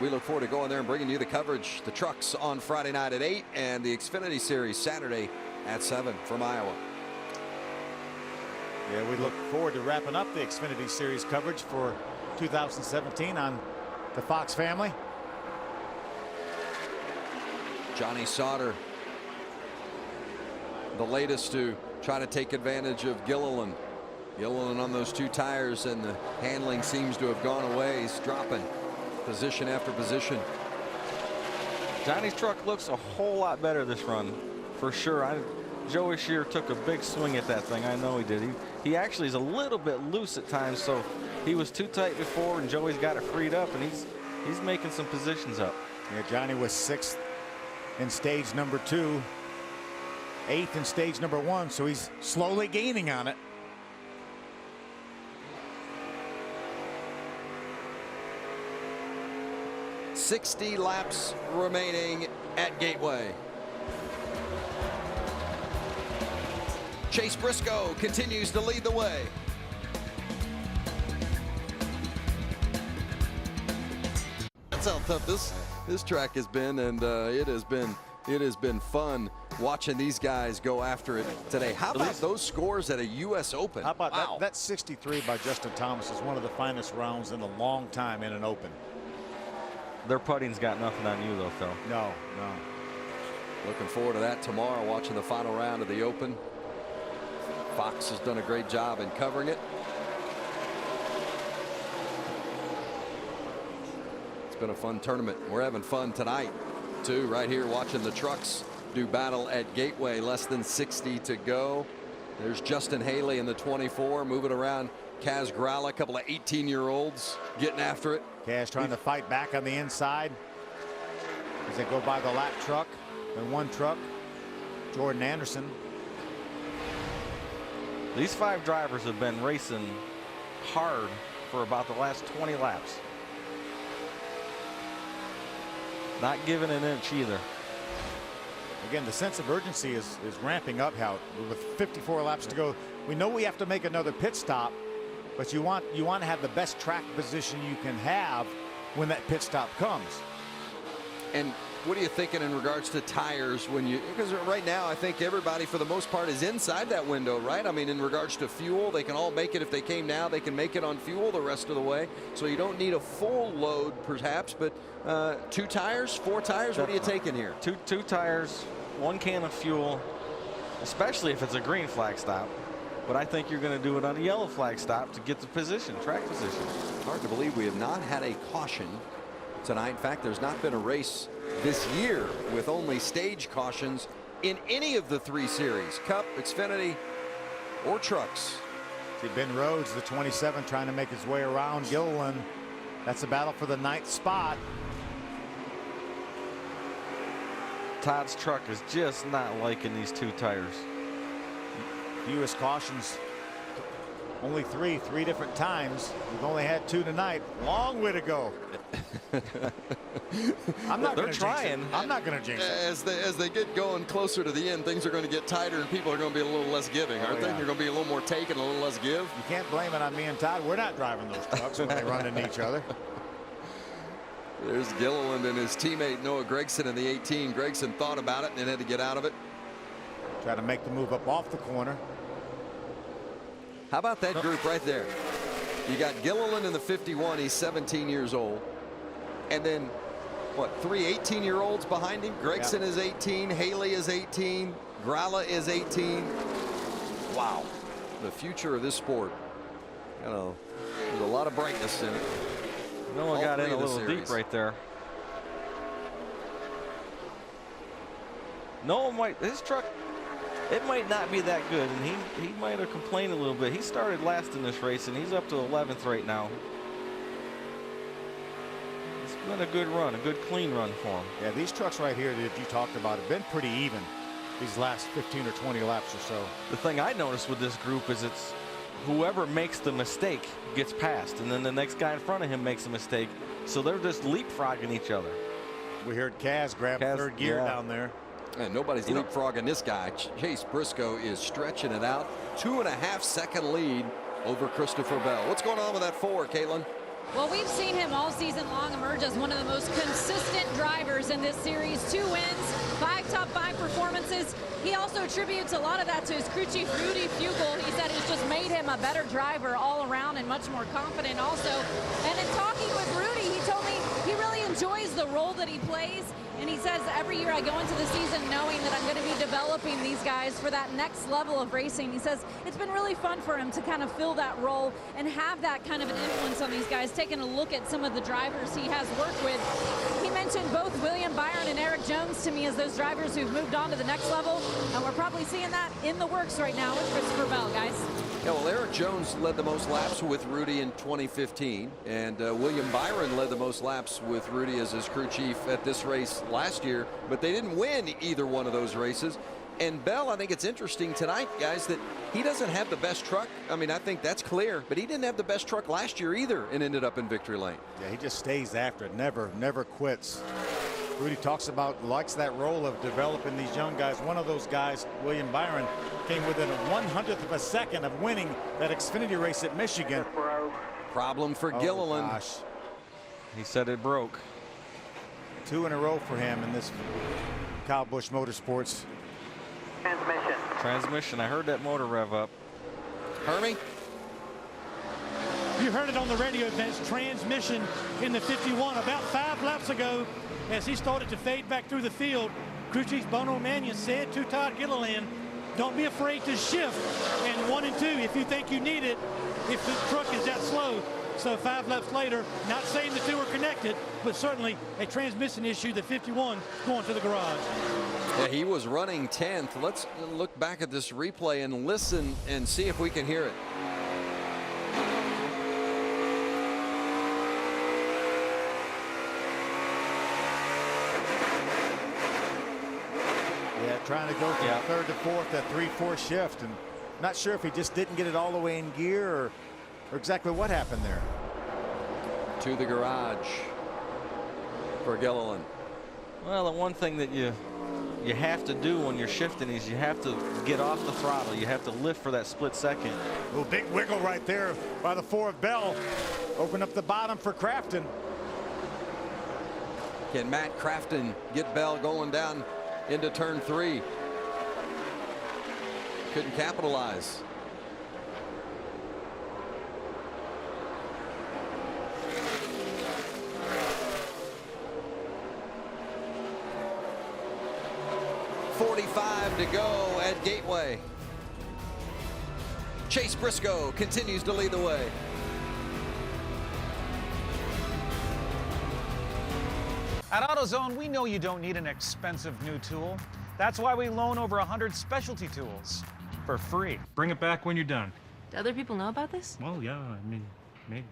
We look forward to going there and bringing you the coverage. The trucks on Friday night at 8 and the Xfinity Series Saturday at 7 from Iowa. Yeah, we look forward to wrapping up the Xfinity Series coverage for 2017 on the Fox family. Johnny Sauter, the latest to try to take advantage of Gilliland. Gilliland on those 2 tires, and the handling seems to have gone away. He's dropping position after position. Johnny's truck looks a whole lot better this run, for sure. Joey Shear took a big swing at that thing. I know he did. He actually is a little bit loose at times, so he was too tight before, and Joey's got it freed up, and he's making some positions up. Yeah, Johnny was 6th in stage number 2, 8th in stage number 1, so he's slowly gaining on it. $60 laps remaining at Gateway. Chase Briscoe continues to lead the way. That's how tough this track has been, and it has been fun watching these guys go after it today. How about those scores at a U.S. Open? How about that 63 by Justin Thomas is one of the finest rounds in a long time in an Open. Their putting's got nothing on you, though, Phil. No. Looking forward to that tomorrow, watching the final round of the Open. Fox has done a great job in covering it. It's been a fun tournament. We're having fun tonight, too, right here watching the trucks do battle at Gateway. Less than 60 to go. There's Justin Haley in the 24 moving around. Kaz Grala, a couple of 18-year-olds getting after it. Kaz trying to fight back on the inside as they go by the lap truck. And one truck, Jordan Anderson. These 5 drivers have been racing hard for about the last 20 laps. Not giving an inch either. Again, the sense of urgency is ramping up. How with 54 laps to go, we know we have to make another pit stop, but you want to have the best track position you can have when that pit stop comes. And what are you thinking in regards to tires because right now I think everybody for the most part is inside that window, right? I mean, in regards to fuel, they can all make it. If they came now, they can make it on fuel the rest of the way. So you don't need a full load perhaps, but 2 tires, 4 tires, what are you taking here? Two tires, 1 can of fuel, especially if it's a green flag stop. But I think you're going to do it on a yellow flag stop to get the position, track position. Hard to believe we have not had a caution tonight. In fact, there's not been a race this year with only stage cautions in any of the 3 series, Cup, Xfinity, or trucks. See Ben Rhodes, the 27, trying to make his way around Gilliland. That's a battle for the 9th spot. Todd's truck is just not liking these 2 tires. U.S. cautions, only 3 different times. We've only had 2 tonight. Long way to go. I'm not going to jinx it. I'm not going to jinx it. As they get going closer to the end, things are going to get tighter and people are going to be a little less giving, aren't they? You're going to be a little more take and a little less give. You can't blame it on me and Todd. We're not driving those trucks when they run into each other. There's Gilliland and his teammate Noah Gregson in the 18. Gregson thought about it and then had to get out of it. Try to make the move up off the corner. How about that group right there? You got Gilliland in the 51. He's 17 years old. And then, what, 3 18-year-olds behind him? Gregson is 18. Haley is 18. Grala is 18. Wow. The future of this sport. You know, there's a lot of brightness in it. Noah got in a little deep right there. Noah his truck, it might not be that good, and he might have complained a little bit. He started last in this race, and he's up to 11th right now. been a good run, a good clean run for him. Yeah, these trucks right here that you talked about have been pretty even these last 15 or 20 laps or so. The thing I noticed with this group is it's whoever makes the mistake gets passed, and then the next guy in front of him makes a mistake. So they're just leapfrogging each other. We heard Kaz grab third gear down there. And nobody's leapfrogging this guy. Chase Briscoe is stretching it out. 2.5-second lead over Christopher Bell. What's going on with that 4, Caitlin? Well, we've seen him all season long emerge as one of the most consistent drivers in this series. 2 wins, 5 top 5 performances. He also attributes a lot of that to his crew chief, Rudy Fugel. He said it's just made him a better driver all around and much more confident also. And in talking with Rudy, he told me he really enjoys the role that he plays. And he says every year I go into the season knowing that I'm going to be developing these guys for that next level of racing. He says it's been really fun for him to kind of fill that role and have that kind of an influence on these guys, taking a look at some of the drivers he has worked with. He mentioned both William Byron and Eric Jones to me as those drivers who've moved on to the next level. And we're probably seeing that in the works right now with Christopher Bell, guys. Yeah, well, Eric Jones led the most laps with Rudy in 2015, and William Byron led the most laps with Rudy as his crew chief at this race last year, but they didn't win either one of those races. And Bell, I think it's interesting tonight, guys, that he doesn't have the best truck. I mean, I think that's clear, but he didn't have the best truck last year either and ended up in victory lane. Yeah, he just stays after it, never quits. Rudy talks about, likes that role of developing these young guys. One of those guys, William Byron, came within a 100th of a second of winning that Xfinity race at Michigan. Problem for Gilliland. Gosh. He said it broke. 2 in a row for him in this Kyle Busch Motorsports. Transmission. I heard that motor rev up. Hermie? You heard it on the radio events. Transmission in the 51 about 5 laps ago as he started to fade back through the field. Crew Chief Bono Mannion said to Todd Gilliland, don't be afraid to shift. And 1 and 2, if you think you need it, if the truck is that slow. So 5 laps later, not saying the 2 are connected, but certainly a transmission issue. The 51 going to the garage. Yeah, he was running 10th. Let's look back at this replay and listen and see if we can hear it. Yeah, trying to go from 3rd to 4th, that 3-4 shift, and not sure if he just didn't get it all the way in gear or exactly what happened there. To the garage for Gilliland. Well, the one thing that you have to do when you're shifting is you have to get off the throttle. You have to lift for that split second. Oh, big wiggle right there by the 4 of Bell. Open up the bottom for Crafton. Can Matt Crafton get Bell going down into turn 3? Couldn't capitalize. .45 to go at Gateway. Chase Briscoe continues to lead the way. At AutoZone, we know you don't need an expensive new tool. That's why we loan over 100 specialty tools for free. Bring it back when you're done. Do other people know about this? Well, yeah, I mean,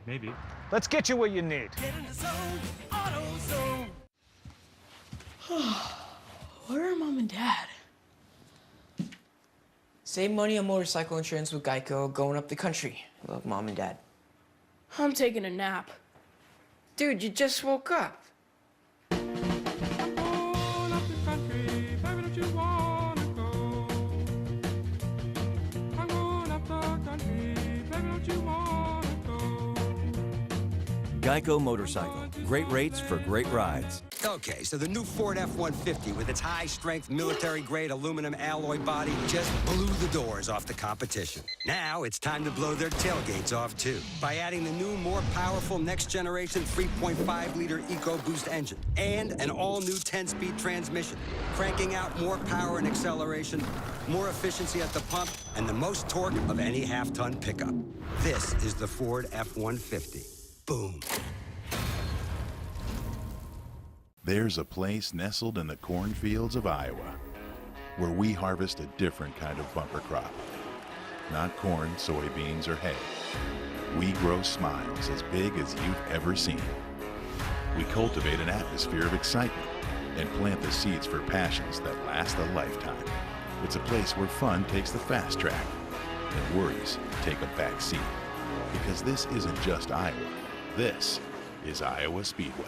maybe. Let's get you what you need. Get in the zone, AutoZone. Where are Mom and Dad? Save money on motorcycle insurance with Geico going up the country. Love, Mom and Dad. I'm taking a nap. Dude, you just woke up. Geico Motorcycle. Great rates for great rides. Okay, so the new Ford F-150 with its high-strength military-grade aluminum alloy body just blew the doors off the competition. Now it's time to blow their tailgates off, too, by adding the new, more powerful next-generation 3.5-liter EcoBoost engine and an all-new 10-speed transmission, cranking out more power and acceleration, more efficiency at the pump, and the most torque of any half-ton pickup. This is the Ford F-150. Boom. There's a place nestled in the cornfields of Iowa where we harvest a different kind of bumper crop. Not corn, soybeans, or hay. We grow smiles as big as you've ever seen. we cultivate an atmosphere of excitement and plant the seeds for passions that last a lifetime. It's a place where fun takes the fast track and worries take a back seat. Because this isn't just Iowa. This is Iowa Speedway.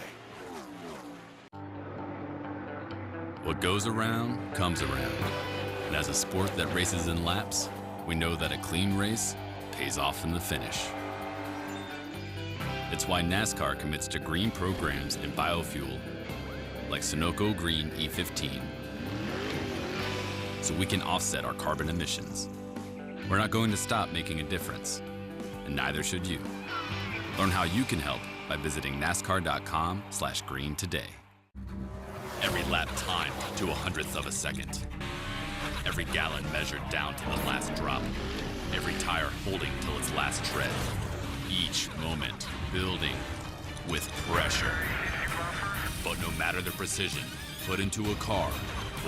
What goes around comes around. And as a sport that races in laps, we know that a clean race pays off in the finish. It's why NASCAR commits to green programs and biofuel, like Sunoco Green E15, so we can offset our carbon emissions. We're not going to stop making a difference, and neither should you. Learn how you can help by visiting nascar.com/green today. Every lap timed to 100th of a second. Every gallon measured down to the last drop. Every tire holding till its last tread. Each moment building with pressure. But no matter the precision put into a car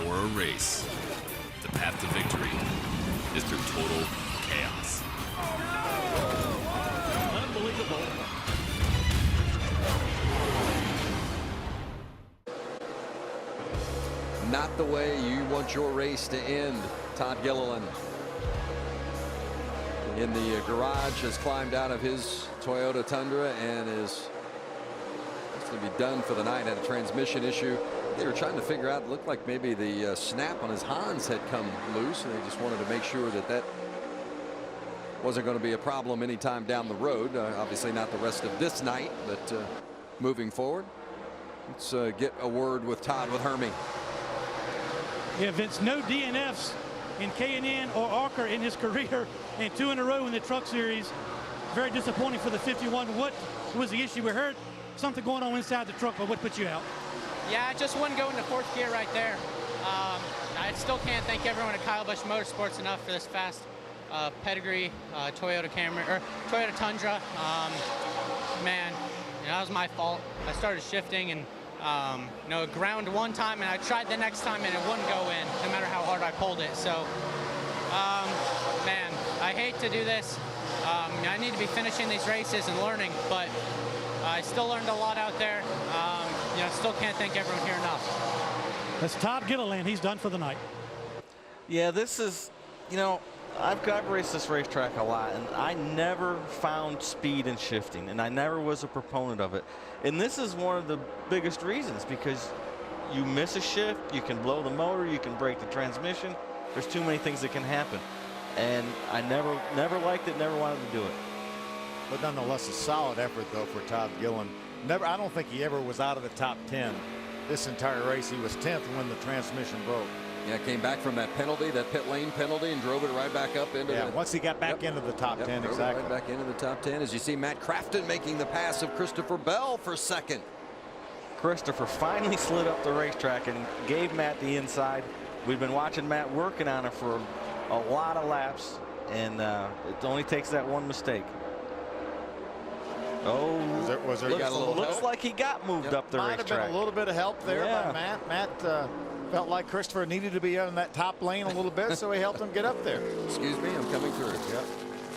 or a race, the path to victory is through total chaos. Unbelievable. Not the way you want your race to end, Todd Gilliland. In the garage, has climbed out of his Toyota Tundra and is going to be done for the night. Had a transmission issue. They were trying to figure out, it looked like maybe the snap on his Hans had come loose, and they just wanted to make sure that that wasn't going to be a problem anytime down the road. Obviously not the rest of this night, but moving forward. Let's get a word with Todd with Hermie. Yeah, Vince, no DNFs in K&N or ARCA in his career, and 2 in a row in the Truck Series. Very disappointing for the 51. What was the issue? We heard something going on inside the truck, but what put you out? Yeah, I just wouldn't go into 4th gear right there. I still can't thank everyone at Kyle Busch Motorsports enough for this fast pedigree Toyota Camry or Toyota Tundra. Man, that was my fault. I started shifting and it ground one time, and I tried the next time and it wouldn't go in, no matter how hard I pulled it. So, man, I hate to do this. I need to be finishing these races and learning, but I still learned a lot out there. Still can't thank everyone here enough. That's Todd Gilliland. He's done for the night. Yeah, this is, I've raced this racetrack a lot, and I never found speed in shifting, and I never was a proponent of it. And this is one of the biggest reasons, because you miss a shift, you can blow the motor, you can break the transmission. There's too many things that can happen. And I never liked it, never wanted to do it. But nonetheless, a solid effort, though, for Todd Gilliland. I don't think he ever was out of the top 10 this entire race. He was 10th when the transmission broke. Yeah, came back from that penalty, that pit lane penalty, and drove it right back up into the... once he got back into the top 10, exactly. Right back into the top 10, as you see Matt Crafton making the pass of Christopher Bell for second. Christopher finally slid up the racetrack and gave Matt the inside. We've been watching Matt working on it for a lot of laps, and it only takes that one mistake. Oh, looks like he got moved up the racetrack. Might have been a little bit of help there by Matt. Matt felt like Christopher needed to be on that top lane a little bit, so he helped him get up there. Excuse me, I'm coming through. Yep.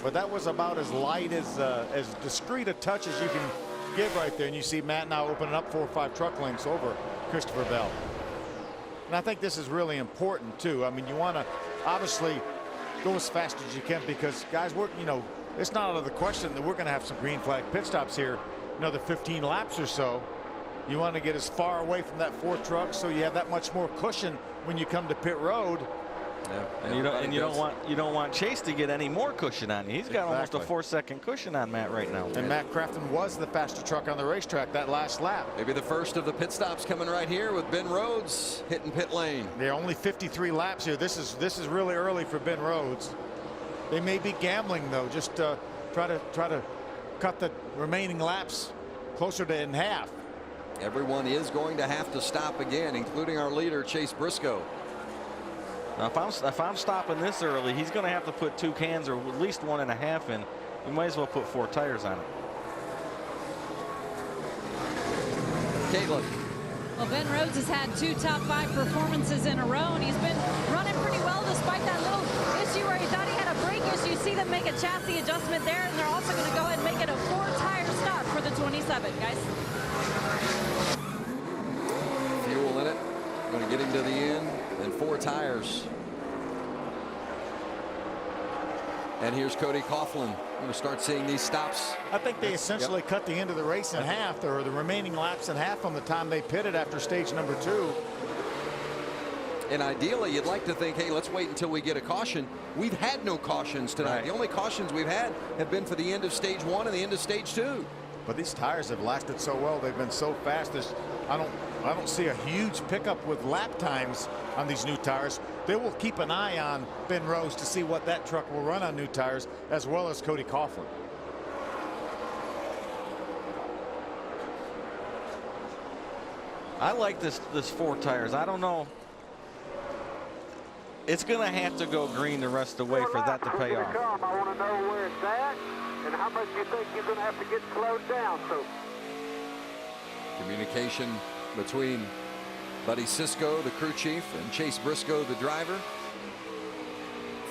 But that was about as light, as discreet a touch as you can give right there. And you see Matt now opening up 4 or 5 truck lengths over Christopher Bell. And I think this is really important too. I mean, you want to obviously go as fast as you can, because guys, it's not out of the question that we're going to have some green flag pit stops here another 15 laps or so. You want to get as far away from that 4th truck so you have that much more cushion when you come to pit road. Yeah. And you don't want Chase to get any more cushion on you. He's got almost a 4-second cushion on Matt right now. And Matt Crafton was the faster truck on the racetrack that last lap. Maybe the first of the pit stops coming right here with Ben Rhodes hitting pit lane. There are only 53 laps here. This is really early for Ben Rhodes. They may be gambling though, just try to cut the remaining laps closer to in half. Everyone is going to have to stop again, including our leader Chase Briscoe. Now, if I'm stopping this early, he's going to have to put 2 cans or at least 1.5 in. We might as well put 4 tires on it. Caitlin. Well, Ben Rhodes has had 2 top 5 performances in a row, and he's been running pretty well despite that little issue where he thought he had a brake issue. You see them make a chassis adjustment there, and they're also going to go ahead and make it a 4-tire stop. for the 27, guys. Fuel in it. Going to get him to the end. And 4 tires. And here's Cody Coughlin. We're going to start seeing these stops. I think they essentially cut the end of the race in half, or the remaining laps in half from the time they pitted after stage number 2. And ideally, you'd like to think, hey, let's wait until we get a caution. We've had no cautions tonight. Right. The only cautions we've had have been for the end of stage 1 and the end of stage 2. But these tires have lasted so well. They've been so fast. I don't see a huge pickup with lap times on these new tires. They will keep an eye on Ben Rose to see what that truck will run on new tires, as well as Cody Coughlin. I like this 4 tires. I don't know. It's going to have to go green the rest of the way for that to pay off. I want to know where it's at and how much you think you're going to have to get slowed down. So Communication between Buddy Sisko, the crew chief, and Chase Briscoe, the driver.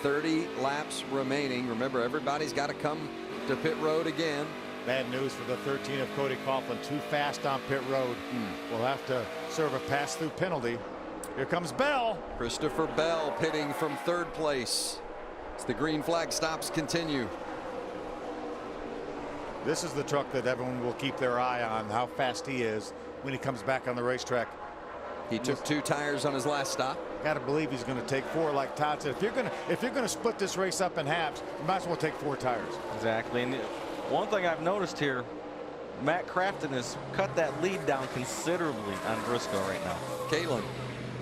30 laps remaining. Remember, everybody's got to come to pit road again. Bad news for the 13 of Cody Coughlin. Too fast on pit road. Will have to serve a pass-through penalty. Here comes Bell. Christopher Bell pitting from 3rd place. As the green flag stops continue. This is the truck that everyone will keep their eye on, how fast he is when he comes back on the racetrack. He took 2 tires on his last stop. Got to believe he's going to take 4, like Todd said. If you're going to split this race up in halves, you might as well take 4 tires. Exactly. And one thing I've noticed here, Matt Crafton has cut that lead down considerably on Briscoe right now. Caitlin.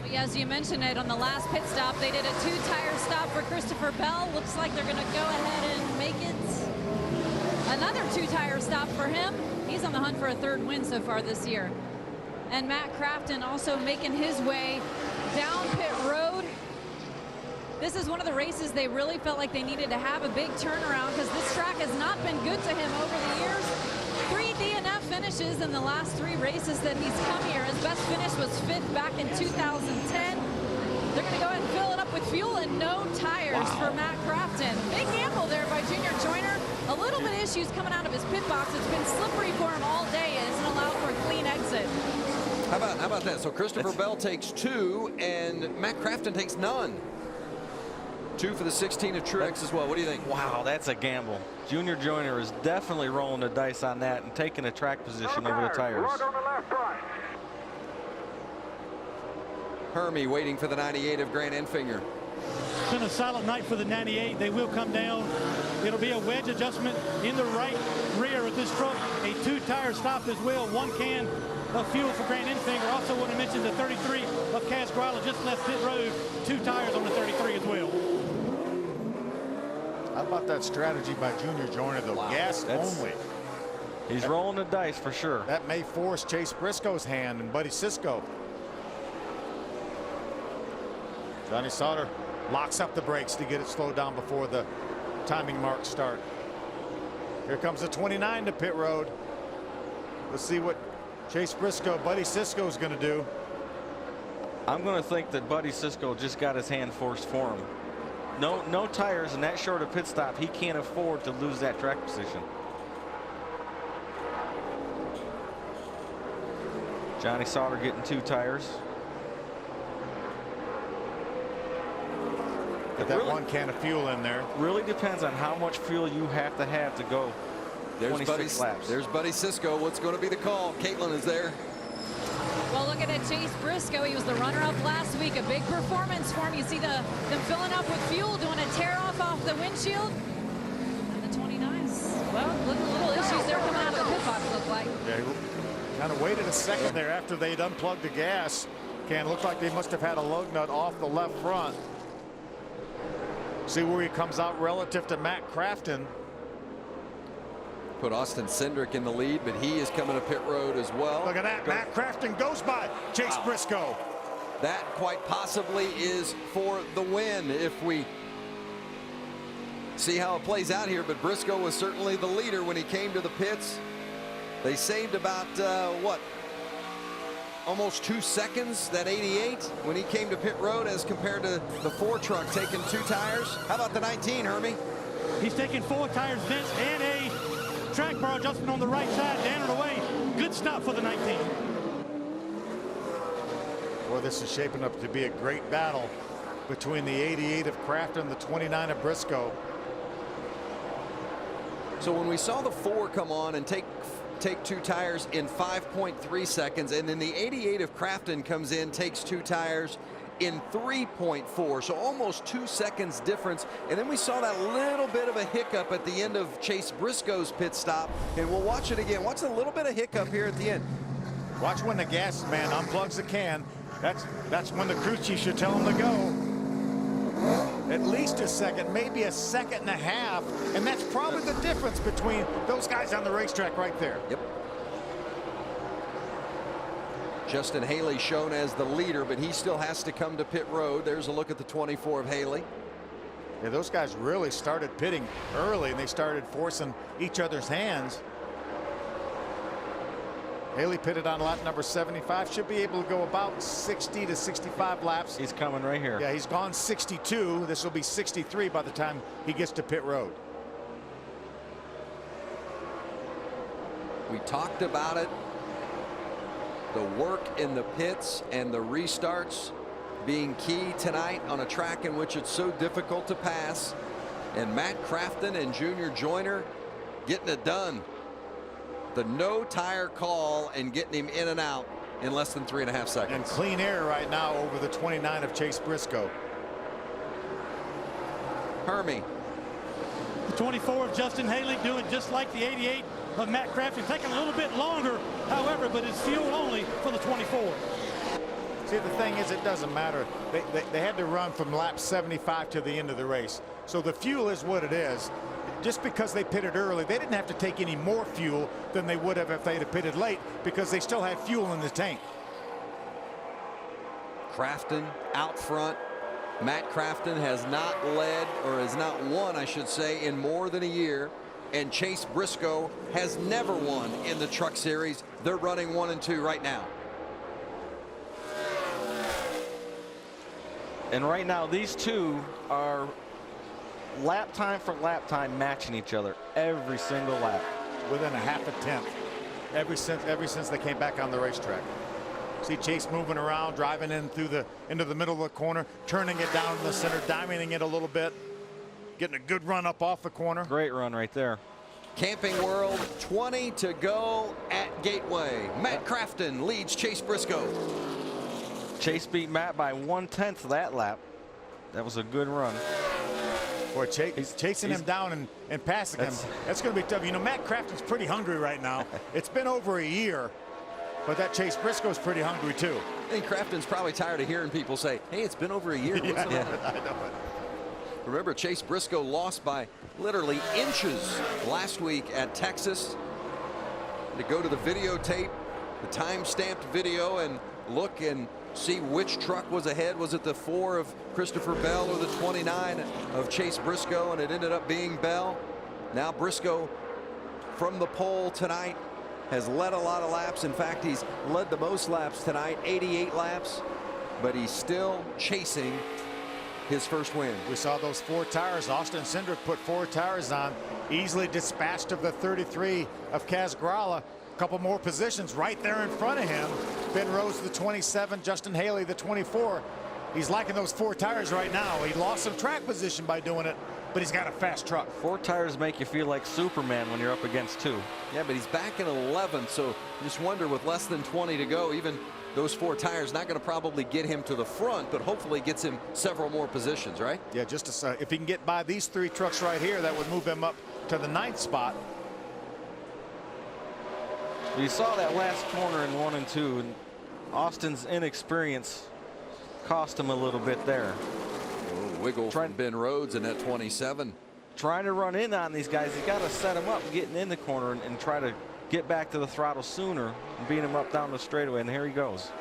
Well, as you mentioned it, on the last pit stop, they did a 2-tire stop for Christopher Bell. Looks like they're going to go ahead and make it another 2-tire stop for him. He's on the hunt for a 3rd win so far this year. And Matt Crafton also making his way down pit road. This is one of the races they really felt like they needed to have a big turnaround, because this track has not been good to him over the years. 3 DNF finishes in the last 3 races that he's come here. His best finish was 5th back in 2010. They're going to go ahead and fill it up with fuel and no tires for Matt Crafton. Big gamble there by Junior Joyner. A little bit of issues coming out of his pit box. It's been slippery for him all day and isn't allowed for a clean exit. How about that? So Christopher Bell takes 2 and Matt Crafton takes none. 2 for the 16 of Truex as well. What do you think? Wow, that's a gamble. Junior Joyner is definitely rolling the dice on that and taking a track position over the tires. Hermie waiting for the 98 of Grant Enfinger. It's been a solid night for the 98. They will come down. It'll be a wedge adjustment in the right rear of this truck. A 2-tire stop as well. 1 can of fuel for Grant Enfinger. Also want to mention the 33 of Kaz Grala just left pit road. 2 tires on the 33 as well. How about that strategy by Junior Joyner, though? Gas only. He's rolling the dice for sure. That may force Chase Briscoe's hand and Buddy Sisko. Johnny Sauter locks up the brakes to get it slowed down before the timing marks start. Here comes the 29 to pit road. Let's see what Chase Briscoe, Buddy Sisko is going to do. I'm going to think that Buddy Sisko just got his hand forced for him. No tires and that short of pit stop. He can't afford to lose that track position. Johnny Sauter getting 2 tires. Got that 1 can of fuel in there. Really depends on how much fuel you have to go. There's 26 laps. There's Buddy Sisko. What's going to be the call? Caitlin is there. Well, look at it, Chase Briscoe. He was the runner-up last week. A big performance for him. You see them filling up with fuel, doing a tear-off off the windshield. And the 29s. Well, look at the little issues there coming out of the pit box, look like. Yeah, he kind of waited a second there after they'd unplugged the gas can. Looked like they must have had a lug nut off the left front. See where he comes out relative to Matt Crafton. Put Austin Cindric in the lead, but he is coming to pit road as well. Look at that. Matt Crafton goes by Chase Briscoe. That quite possibly is for the win if we see how it plays out here. But Briscoe was certainly the leader when he came to the pits. They saved about, what, almost 2 seconds, that 88, when he came to pit road as compared to the 4 truck taking 2 tires. How about the 19, Hermie? He's taking 4 tires, Vince, and a track bar adjustment on the right side, down and away. Good stop for the 19. Well, this is shaping up to be a great battle between the 88 of Crafton and the 29 of Briscoe. So when we saw the 4 come on and take 2 tires in 5.3 seconds, and then the 88 of Crafton comes in, takes 2 tires in 3.4, so almost 2 seconds difference. And then we saw that little bit of a hiccup at the end of Chase Briscoe's pit stop, and we'll watch it again. Watch a little bit of hiccup here at the end. Watch when the gas man unplugs the can. That's when the crew chief should tell him to go. At least a second, maybe a second and a half, and that's probably the difference between those guys on the racetrack right there. Yep. Justin Haley shown as the leader, but he still has to come to pit road. There's a look at the 24 of Haley. Yeah, those guys really started pitting early, and they started forcing each other's hands. Haley pitted on lap number 75, should be able to go about 60 to 65 laps. He's coming right here. Yeah, he's gone 62. This will be 63 by the time he gets to pit road. We talked about it. The work in the pits and the restarts being key tonight on a track in which it's so difficult to pass. And Matt Crafton and Junior Joyner getting it done. The no tire call and getting him in and out in less than 3.5 seconds. And clean air right now over the 29 of Chase Briscoe. Hermie. The 24 of Justin Haley doing just like the 88 of Matt Crafton, taking a little bit longer, however, but it's fuel only for the 24. See, the thing is, it doesn't matter. They had to run from lap 75 to the end of the race. So the fuel is what it is. Just because they pitted early, they didn't have to take any more fuel than they would have if they'd have pitted late, because they still had fuel in the tank. Crafton out front. Matt Crafton has not led, or has not won, I should say, in more than a year. And Chase Briscoe has never won in the Truck Series. They're running 1 and 2 right now. And right now, these two are lap time for lap time matching each other every single lap. Within a half a tenth. Ever since they came back on the racetrack. See Chase moving around, driving in through into the middle of the corner, turning it down in the center, diamonding it a little bit, getting a good run up off the corner. Great run right there. Camping World, 20 to go at Gateway. Matt Crafton leads Chase Briscoe. Chase beat Matt by 1/10 that lap. That was a good run. Boy, he's chasing him down and passing him. That's going to be tough. You know, Matt Crafton's pretty hungry right now. It's been over a year, but that Chase Briscoe's pretty hungry too. I think Crafton's probably tired of hearing people say, hey, it's been over a year. What's the matter? I know it. Remember, Chase Briscoe lost by literally inches last week at Texas. To go to the videotape, the time-stamped video, and look and see which truck was ahead. Was it the 4 of Christopher Bell or the 29 of Chase Briscoe? And it ended up being Bell. Now Briscoe from the pole tonight has led a lot of laps. In fact, he's led the most laps tonight, 88 laps, but he's still chasing his first win. We saw those 4 tires. Austin Cindric put 4 tires on, easily dispatched of the 33 of Kaz Grala. A couple more positions right there in front of him. Ben Rose, the 27, Justin Haley, the 24. He's liking those 4 tires right now. He lost some track position by doing it, but he's got a fast truck. 4 tires make you feel like Superman when you're up against 2. Yeah, but he's back in 11th, so you just wonder, with less than 20 to go, even those 4 tires not going to probably get him to the front, but hopefully gets him several more positions, right? Yeah, just if he can get by these 3 trucks right here, that would move him up to the 9th spot. You saw that last corner in 1 and 2, and Austin's inexperience cost him a little bit there. Wiggle from Ben Rhodes in that 27. Trying to run in on these guys. He's got to set them up, getting in the corner, and try to get back to the throttle sooner and beat him up down the straightaway. And here he goes.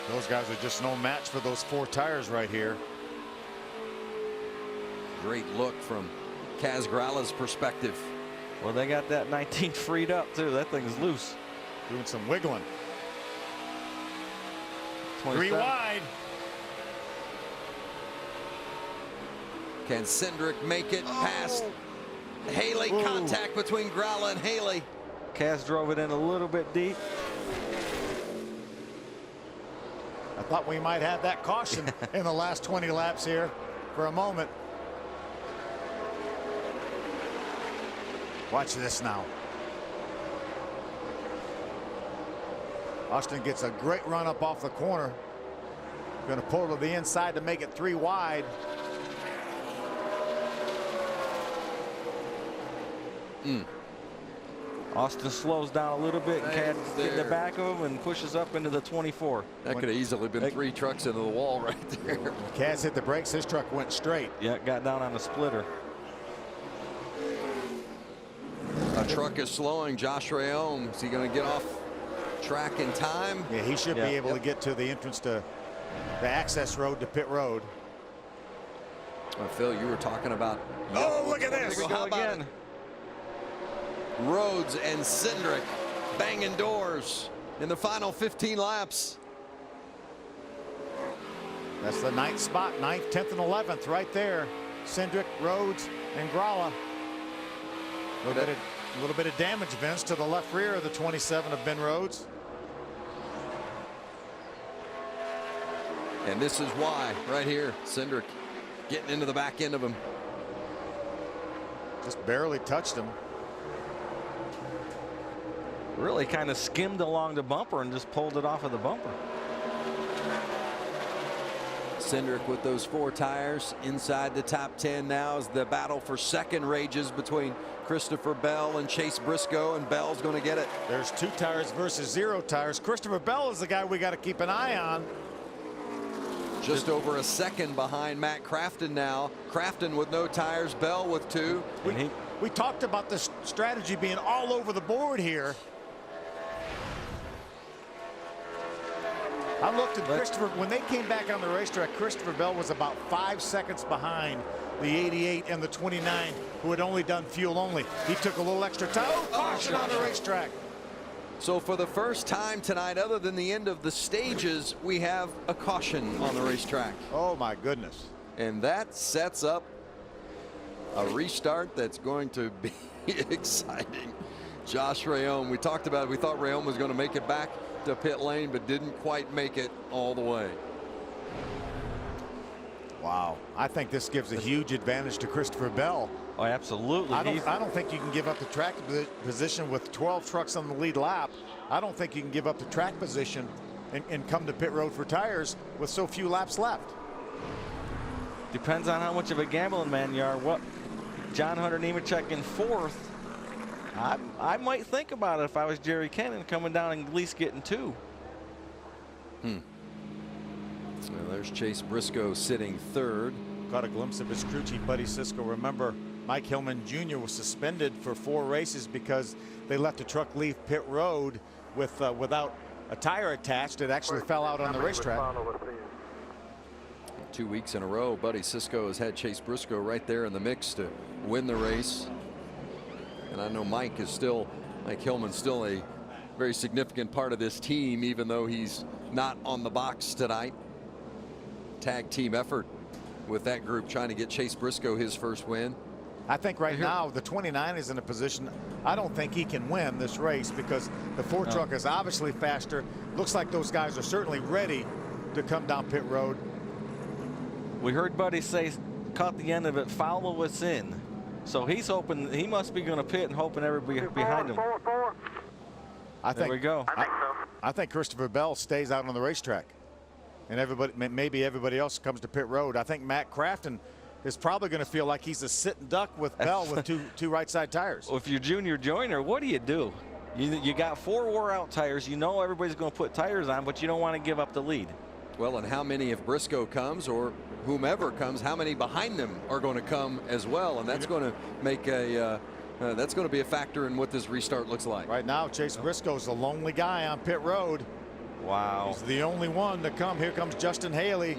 Those guys are just no match for those 4 tires right here. Great look from Kaz Grala's perspective. Well, they got that 19 freed up too. That thing's loose. Doing some wiggling. 27. 3 wide. Can Cindric make it past Haley, contact between Gralla and Haley. Kaz drove it in a little bit deep. I thought we might have that caution in the last 20 laps here for a moment. Watch this now. Austin gets a great run up off the corner. Going to pull to the inside to make it 3 wide. Austin slows down a little bit, and Kaz gets in the back of him and pushes up into the 24. That could have easily been 3 trucks into the wall right there. When Kaz hit the brakes, his truck went straight. Yeah, got down on the splitter. A truck is slowing. Josh Rayom, is he going to get off track in time? Yeah, he should be able to get to the entrance to the access road to pit road. Well, Phil, you were talking about. Oh, look at this. Here we go again. Rhodes and Cindric banging doors in the final 15 laps. That's the 9th spot, 9th, 10th, and 11th right there. Cindric, Rhodes, and Gralla. A little bit of damage, Vince, to the left rear of the 27 of Ben Rhodes. And this is why, right here, Cindric getting into the back end of him. Just barely touched him. Really kind of skimmed along the bumper and just pulled it off of the bumper. Cindric with those 4 tires inside the top 10 now as the battle for second rages between Christopher Bell and Chase Briscoe, and Bell's going to get it. There's 2 tires versus 0 tires. Christopher Bell is the guy we got to keep an eye on. Just over a second behind Matt Crafton now. Crafton with no tires, Bell with 2. We talked about the strategy being all over the board here. I looked at Christopher, when they came back on the racetrack, Christopher Bell was about 5 seconds behind the 88 and the 29, who had only done fuel only. He took a little extra time. Oh, caution on the racetrack. So for the first time tonight, other than the end of the stages, we have a caution on the racetrack. Oh my goodness. And that sets up a restart that's going to be exciting. Josh Rayom, we talked about it. We thought Rayom was going to make it back to pit lane, but didn't quite make it all the way. Wow, I think this gives a huge advantage to Christopher Bell. Oh, absolutely. I don't think you can give up the track position with 12 trucks on the lead lap. I don't think you can give up the track position and come to pit road for tires with so few laps left. Depends on how much of a gambling man you are. What John Hunter Nemechek in 4th. I might think about it if I was Jerry Cannon, coming down and at least getting 2. Well, there's Chase Briscoe sitting 3rd. Caught a glimpse of his crew chief, Buddy Sisko. Remember, Mike Hillman Jr. was suspended for 4 races because they let the truck leave pit road with without a tire attached. It actually fell out on the racetrack. 2 weeks in a row, Buddy Sisko has had Chase Briscoe right there in the mix to win the race. And I know Mike Hillman's still a very significant part of this team, even though he's not on the box tonight. Tag team effort with that group trying to get Chase Briscoe his first win. I think right now the 29 is in a position. I don't think he can win this race because the 4 truck is obviously faster. Looks like those guys are certainly ready to come down pit road. We heard Buddy say, caught the end of it, follow us in. So he's hoping, he must be going to pit and hoping everybody behind him. There we go. I think Christopher Bell stays out on the racetrack, and maybe everybody else comes to pit road. I think Matt Crafton is probably going to feel like he's a sitting duck with Bell with two right side tires. Well, if you're Junior Joyner, what do? You got 4 wore out tires. You know everybody's going to put tires on, but you don't want to give up the lead. Well, and how many, if Briscoe comes or whomever comes, how many behind them are going to come as well? And that's going to make that's going to be a factor in what this restart looks like. Right now, Chase Briscoe's the lonely guy on pit road. Wow. He's the only one to come. Here comes Justin Haley.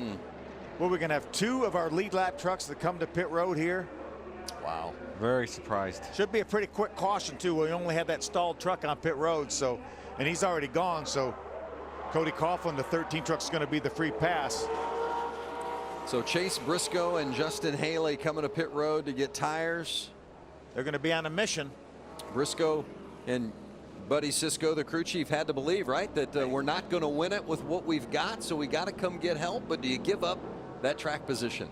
Well, we're going to have 2 of our lead lap trucks that come to pit road here. Wow. Very surprised. Should be a pretty quick caution, too. We only had that stalled truck on pit road, so, and he's already gone, so Cody Coughlin, the 13 truck, is going to be the free pass. So Chase Briscoe and Justin Haley coming to pit road to get tires. They're going to be on a mission. Briscoe and Buddy Cisco, the crew chief, had to believe, right, that we're not going to win it with what we've got, so we got to come get help. But do you give up that track position?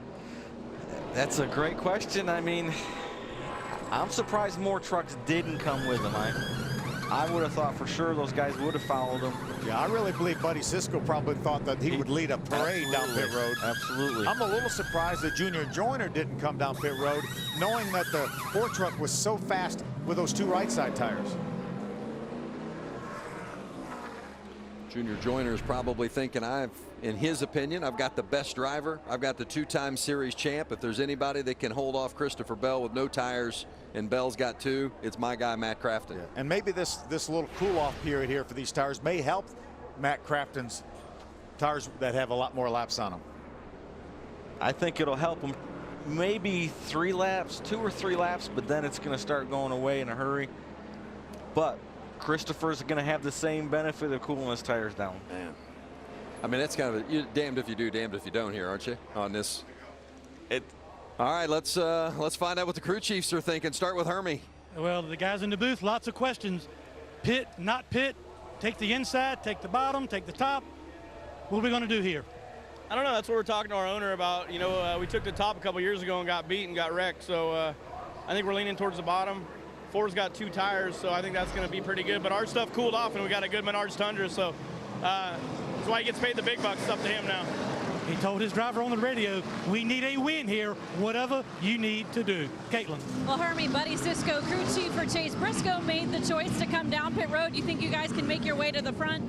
That's a great question. I mean, I'm surprised more trucks didn't come with him. I would have thought for sure those guys would have followed him. Yeah, I really believe Buddy Cisco probably thought that he would lead a parade down pit road. Absolutely. I'm a little surprised that Junior Joyner didn't come down pit road, knowing that the Ford truck was so fast with those 2 right side tires. Junior Joyner is probably thinking, in his opinion, I've got the best driver. I've got the 2-time series champ. If there's anybody that can hold off Christopher Bell with no tires, and Bell's got 2, it's my guy, Matt Crafton. Yeah. And maybe this little cool-off period here for these tires may help Matt Crafton's tires that have a lot more laps on them. I think it'll help him maybe 3 laps, 2 or 3 laps, but then it's going to start going away in a hurry. But Christopher's going to have the same benefit of cooling his tires down. Man, I mean, that's kind of you're damned if you do, damned if you don't here, aren't you, on this? All right, let's find out what the crew chiefs are thinking. Start with Hermie. Well, the guys in the booth, lots of questions. Pit, not pit, take the inside, take the bottom, take the top. What are we going to do here? I don't know. That's what we're talking to our owner about. You know, we took the top a couple years ago and got beat and got wrecked. So I think we're leaning towards the bottom. Ford's got 2 tires, so I think that's going to be pretty good. But our stuff cooled off, and we got a good Menards Tundra, so that's why he gets paid the big bucks. It's up to him now. He told his driver on the radio, we need a win here, whatever you need to do. Caitlin. Well, Hermie, Buddy Cisco, crew chief for Chase Briscoe, made the choice to come down pit road. You think you guys can make your way to the front?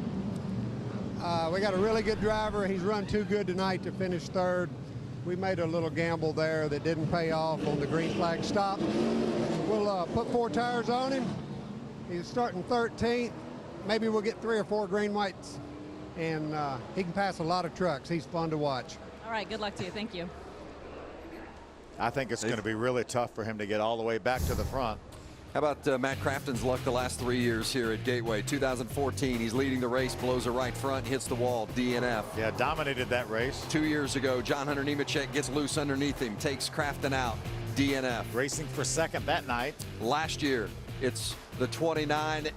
We got a really good driver. He's run too good tonight to finish 3rd. We made a little gamble there that didn't pay off on the green flag stop. We'll put 4 tires on him. He's starting 13th. Maybe we'll get 3 or 4 green whites, and he can pass a lot of trucks. He's fun to watch. All right, good luck to you. Thank you. I think it's going to be really tough for him to get all the way back to the front. How about Matt Crafton's luck the last 3 years here at Gateway? 2014, he's leading the race, blows a right front, hits the wall, DNF. Yeah, dominated that race. 2 years ago, John Hunter Nemechek gets loose underneath him, takes Crafton out, DNF. Racing for 2nd that night. Last year, it's the 29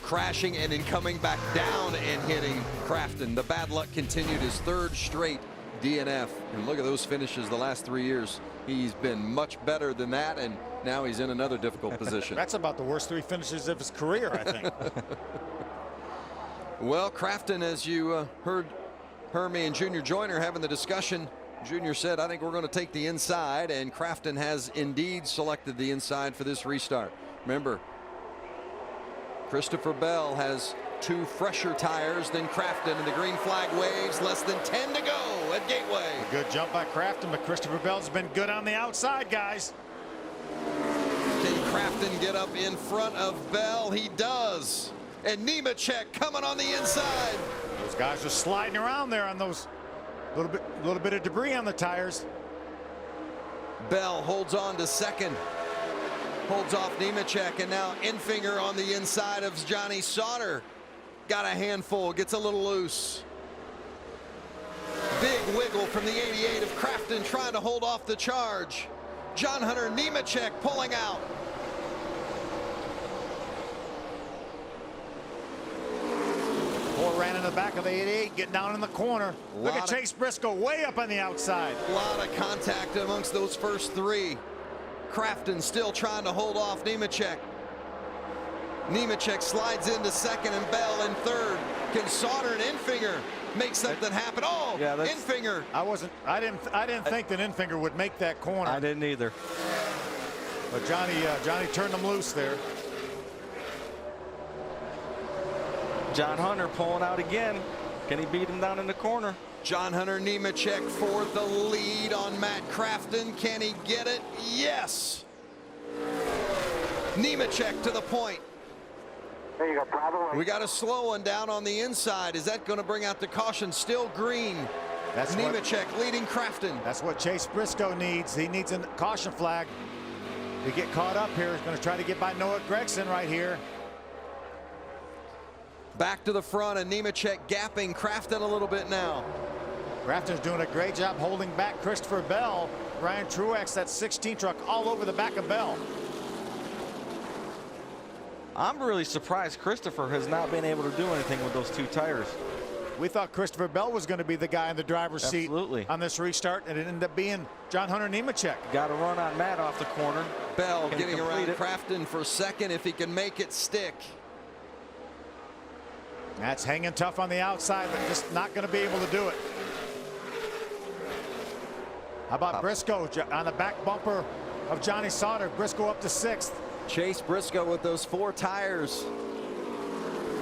crashing and then coming back down and hitting Crafton. The bad luck continued, his 3rd straight DNF. And look at those finishes the last 3 years. He's been much better than that, and now he's in another difficult position. That's about the worst 3 finishes of his career, I think. Well, Crafton, as you heard Hermie and Junior Joyner having the discussion, Junior said, I think we're going to take the inside, and Crafton has indeed selected the inside for this restart. Remember, Christopher Bell has 2 fresher tires than Crafton, and the green flag waves. Less than 10 to go at Gateway. A good jump by Crafton, but Christopher Bell's been good on the outside, guys. Can Crafton get up in front of Bell? He does. And Nemechek coming on the inside. Those guys are sliding around there on those little bit of debris on the tires. Bell holds on to 2nd. Holds off Nemechek, and now Enfinger on the inside of Johnny Sauter. Got a handful, gets a little loose. Big wiggle from the 88 of Crafton trying to hold off the charge. John Hunter Nemechek pulling out. Boy ran in the back of the 88, getting down in the corner. Look at Chase Briscoe way up on the outside. A lot of contact amongst those first 3. Crafton still trying to hold off Nemechek. Nemechek slides into 2nd and Bell in 3rd. Can Sauter and Enfinger make something happen? Oh, yeah, Enfinger. I didn't think that Enfinger would make that corner. I didn't either. But Johnny turned them loose there. John Hunter pulling out again. Can he beat him down in the corner? John Hunter Nemechek for the lead on Matt Crafton. Can he get it? Yes. Nemechek to the point. There you go, Bravo. We got a slow one down on the inside. Is that going to bring out the caution? Still green. That's Nemechek leading Crafton. That's what Chase Briscoe needs. He needs a caution flag to get caught up here. He's going to try to get by Noah Gregson right here. Back to the front, and Nemechek gapping Crafton a little bit now. Crafton's doing a great job holding back Christopher Bell. Ryan Truex, that 16 truck all over the back of Bell. I'm really surprised Christopher has not been able to do anything with those 2 tires. We thought Christopher Bell was going to be the guy in the driver's seat on this restart, and it ended up being John Hunter Nemechek. Got a run on Matt off the corner. Bell getting around Crafton for second if he can make it stick. Matt's hanging tough on the outside, but just not going to be able to do it. How about Briscoe on the back bumper of Johnny Sauter? Briscoe up to 6th. Chase Briscoe with those 4 tires.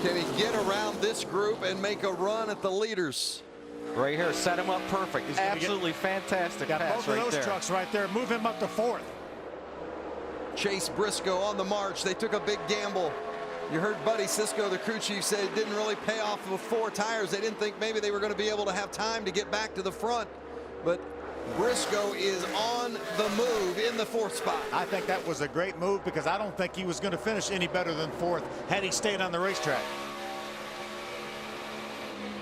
Can he get around this group and make a run at the leaders? Right here, set him up perfect. Absolutely fantastic Got pass both of right those there. trucks right there. Move him up to 4th. Chase Briscoe on the march. They took a big gamble. You heard Buddy Cisco, the crew chief, say it didn't really pay off with 4 tires. They didn't think maybe they were going to be able to have time to get back to the front. But Briscoe is on the move in the 4th spot. I think that was a great move because I don't think he was going to finish any better than 4th had he stayed on the racetrack.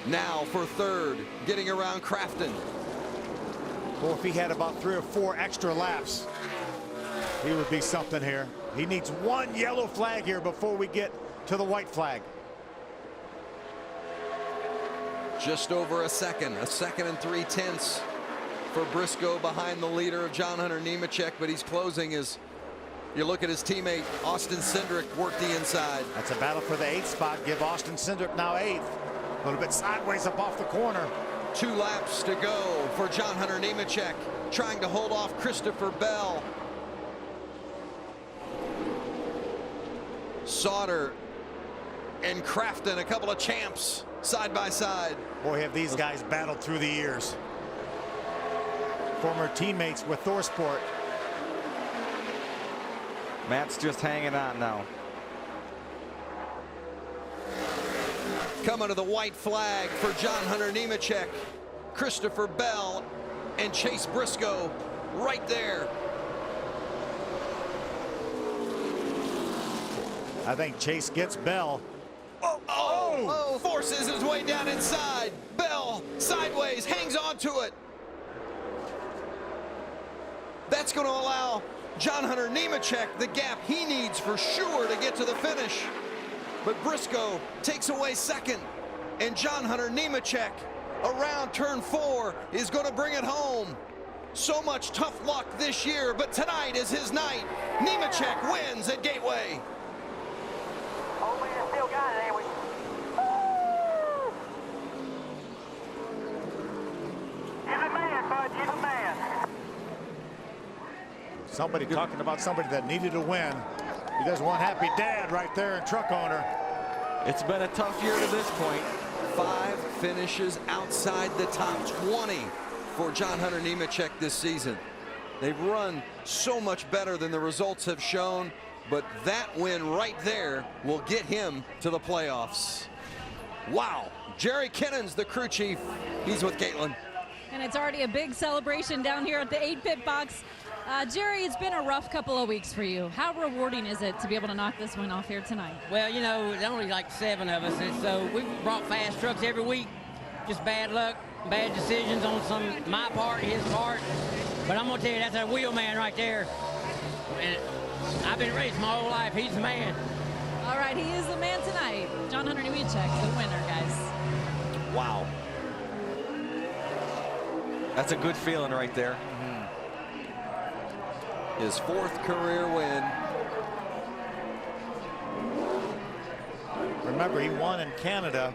Now for 3rd, getting around Crafton. Well, if he had about 3 or 4 extra laps, he would be something here. He needs 1 yellow flag here before we get to the white flag. Just over a second and 3/10 for Briscoe behind the leader of John Hunter Nemechek, but he's closing as you look at his teammate Austin Cindric work the inside. That's a battle for the 8th spot. Give Austin Cindric now 8th. A little bit sideways up off the corner. 2 laps to go for John Hunter Nemechek, trying to hold off Christopher Bell. Sauter and Crafton, a couple of champs side by side. Boy, have these guys battled through the years. Former teammates with ThorSport. Matt's just hanging on now. Coming to the white flag for John Hunter Nemechek, Christopher Bell, and Chase Briscoe right there. I think Chase gets Bell. Oh, forces his way down inside. Bell sideways, hangs on to it. That's going to allow John Hunter Nemechek the gap he needs for sure to get to the finish. But Briscoe takes away 2nd, and John Hunter Nemechek around turn 4 is going to bring it home. So much tough luck this year, but tonight is his night. Nemechek wins at Gateway. Oh, we still got it, ain't we? You're the man, bud. You're the man. Somebody talking about somebody that needed to win. He does one happy dad right there in truck owner. It's been a tough year to this point. 5 finishes outside the top 20 for John Hunter Nemechek this season. They've run so much better than the results have shown, but that win right there will get him to the playoffs. Wow. Jerry Kinnons, the crew chief. He's with Caitlin. And it's already a big celebration down here at the 8-pit box. Jerry, it's been a rough couple of weeks for you. How rewarding is it to be able to knock this one off here tonight? Well, you know, there's only like 7 of us, and so we brought fast trucks every week. Just bad luck, bad decisions on my part, his part. But I'm gonna tell you, that's a wheel man right there. And I've been racing my whole life. He's the man. All right, he is the man tonight. John Hunter Nemechek, the winner, guys. Wow. That's a good feeling right there. His 4th career win. Remember, he won in Canada,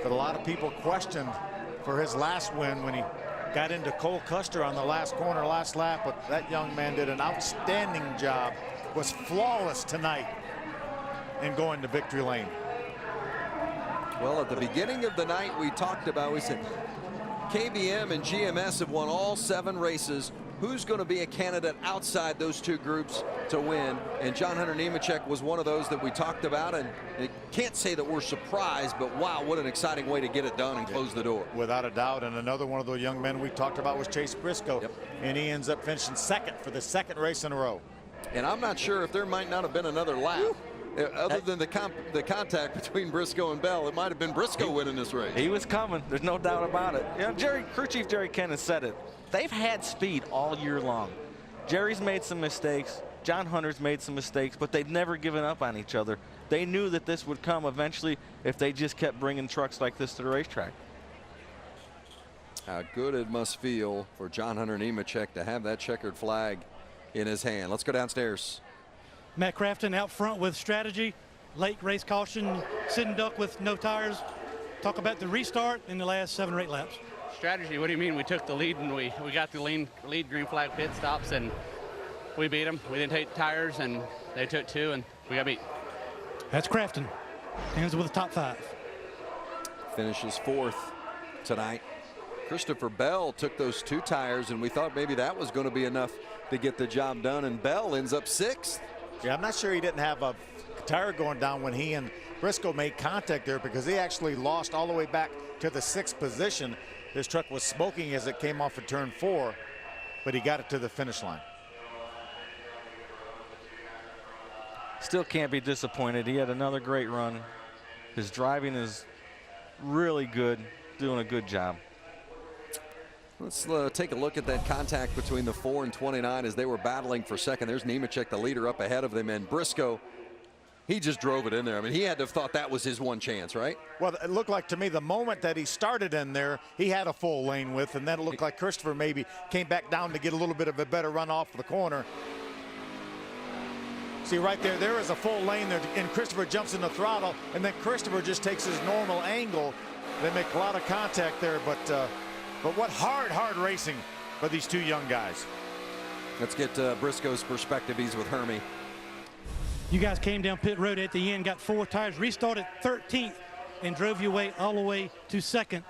but a lot of people questioned for his last win when he got into Cole Custer on the last corner, last lap, but that young man did an outstanding job, was flawless tonight in going to victory lane. Well, at the beginning of the night, we talked about, we said, KBM and GMS have won all 7 races. Who's going to be a candidate outside those 2 groups to win? And John Hunter Nemechek was one of those that we talked about, and I can't say that we're surprised, but wow, what an exciting way to get it done and close the door. Without a doubt. And another one of the young men we talked about was Chase Briscoe. Yep. And he ends up finishing 2nd for the 2nd race in a row. And I'm not sure if there might not have been another lap. Other than the contact between Briscoe and Bell, it might have been Briscoe winning this race. He was coming. There's no doubt about it. You know, crew chief Jerry Kennan said it. They've had speed all year long. Jerry's made some mistakes. John Hunter's made some mistakes, but they've never given up on each other. They knew that this would come eventually if they just kept bringing trucks like this to the racetrack. How good it must feel for John Hunter Nemechek to have that checkered flag in his hand. Let's go downstairs. Matt Crafton out front with strategy. Late race caution, sitting duck with no tires. Talk about the restart in the last 7 or 8 laps. Strategy, what do you mean? We took the lead and we got the lead green flag pit stops and we beat them. We didn't take tires and they took 2 and we got beat. That's Crafton. Ends with the top 5. Finishes 4th tonight. Christopher Bell took those 2 tires and we thought maybe that was going to be enough to get the job done, and Bell ends up 6th. Yeah, I'm not sure he didn't have a tire going down when he and Briscoe made contact there, because he actually lost all the way back to the 6th position. His truck was smoking as it came off of turn 4, but he got it to the finish line. Still can't be disappointed. He had another great run. His driving is really good, doing a good job. Let's take a look at that contact between the 4 and 29 as they were battling for second. There's Nemechek, the leader, up ahead of them, and Briscoe, he just drove it in there. I mean, he had to have thought that was his one chance, right? Well, it looked like to me the moment that he started in there, he had a full lane width, and then it looked like Christopher maybe came back down to get a little bit of a better run off the corner. See right there, there is a full lane there, and Christopher jumps in the throttle, and then Christopher just takes his normal angle. They make a lot of contact there, but what hard racing for these 2 young guys. Let's get Briscoe's perspective. He's with Hermie. You guys came down pit road at the end, got 4 tires, restarted 13th, and drove your way all the way to 2nd.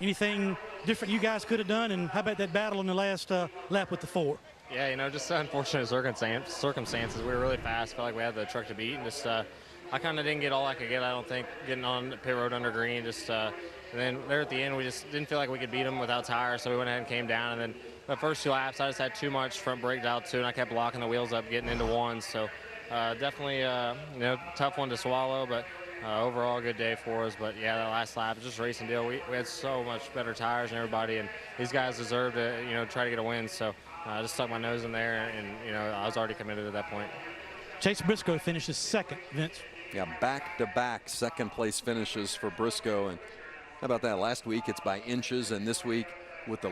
Anything different you guys could have done? And how about that battle in the last lap with the 4? Yeah, you know, just unfortunate circumstances. We were really fast. Felt like we had the truck to beat, and just I kind of didn't get all I could get. I don't think getting on the pit road under green. Just and then there at the end, we just didn't feel like we could beat them without tires, so we went ahead and came down. And then the first 2 laps, I just had too much front brake out too, and I kept locking the wheels up, getting into ones. So definitely, you know, tough one to swallow, but overall good day for us. But yeah, that last lap, just racing deal. We had so much better tires than everybody, and these guys deserve to, you know, try to get a win. So I just stuck my nose in there, and you know, I was already committed at that point. Chase Briscoe finishes 2nd, Vince. Yeah, back-to-back 2nd place finishes for Briscoe. And how about that? Last week it's by inches, and this week with the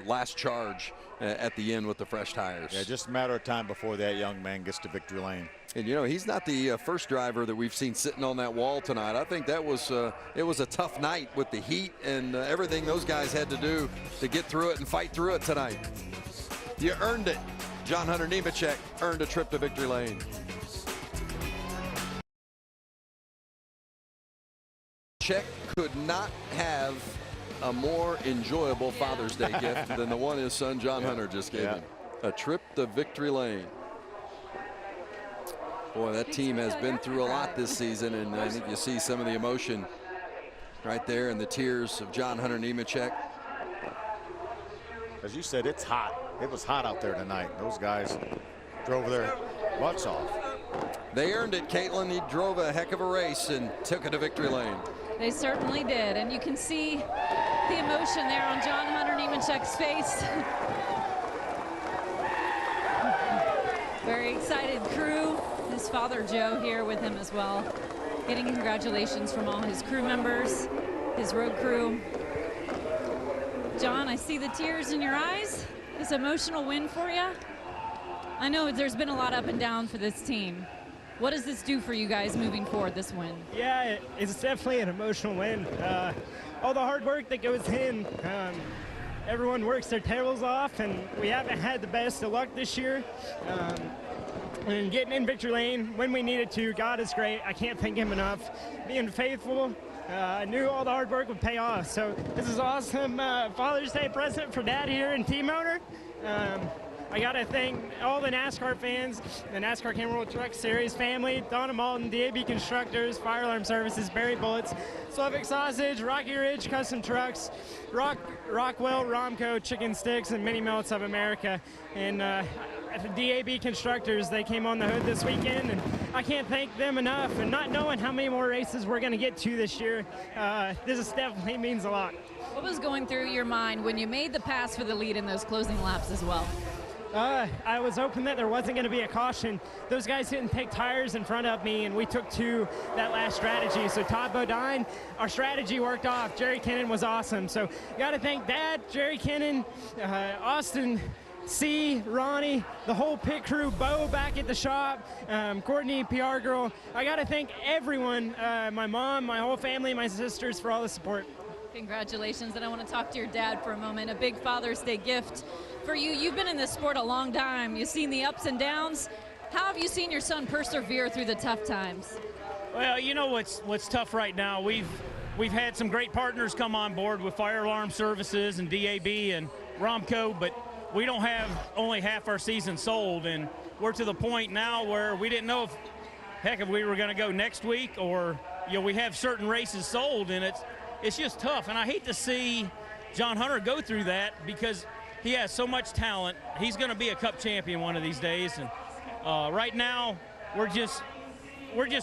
last charge at the end with the fresh tires. Yeah, just a matter of time before that young man gets to victory lane. And you know, he's not the first driver that we've seen sitting on that wall tonight. I think that was it was a tough night with the heat and everything those guys had to do to get through it and fight through it tonight. You earned it. John Hunter Nemechek earned a trip to victory lane. Nemechek could not have a more enjoyable Father's Day gift than the one his son John Hunter just gave him. A trip to victory lane. Boy, that team has been through a lot this season, and I think you see some of the emotion right there in the tears of John Hunter Nemechek. As you said, it's hot. It was hot out there tonight. Those guys drove their butts off. They earned it, Caitlin. He drove a heck of a race and took it to victory lane. They certainly did, and you can see the emotion there on John Hunter Nemechek's face. Very excited crew. His father Joe here with him as well, getting congratulations from all his crew members, his road crew. John, I see the tears in your eyes. This emotional win for you. I know there's been a lot up and down for this team. What does this do for you guys moving forward, this win? Yeah, it's definitely an emotional win. All the hard work that goes in, everyone works their tails off, and we haven't had the best of luck this year. And getting in victory lane when we needed to, God is great. I can't thank him enough. Being faithful, I knew all the hard work would pay off. So this is awesome Father's Day present for Dad here and team owner. I got to thank all the NASCAR fans, the NASCAR Camera World Truck Series family, Donna Malton, DAB Constructors, Fire Alarm Services, Berry Bullets, Slovak Sausage, Rocky Ridge Custom Trucks, Rockwell, Romco, Chicken Sticks, and Mini Melts of America. And at the DAB Constructors, they came on the hood this weekend, and I can't thank them enough. And not knowing how many more races we're going to get to this year, this definitely means a lot. What was going through your mind when you made the pass for the lead in those closing laps as well? I was hoping that there wasn't going to be a caution. Those guys didn't take tires in front of me, and we took 2 that last strategy. So Todd Bodine, our strategy worked off. Jerry Kennan was awesome. So got to thank Dad, Jerry Kennan, Austin, C, Ronnie, the whole pit crew, Bo back at the shop, Courtney, PR girl. I got to thank everyone, my mom, my whole family, my sisters, for all the support. Congratulations, and I want to talk to your dad for a moment. A big Father's Day gift for you. You've been in this sport a long time. You've seen the ups and downs. How have you seen your son persevere through the tough times? Well, you know what's tough right now. We've had some great partners come on board with Fire Alarm Services and DAB and Romco, but we don't have only half our season sold, and we're to the point now where we didn't know if we were going to go next week, or we have certain races sold, and it's just tough. And I hate to see John Hunter go through that because he has so much talent. He's going to be a Cup champion one of these days, and right now we're just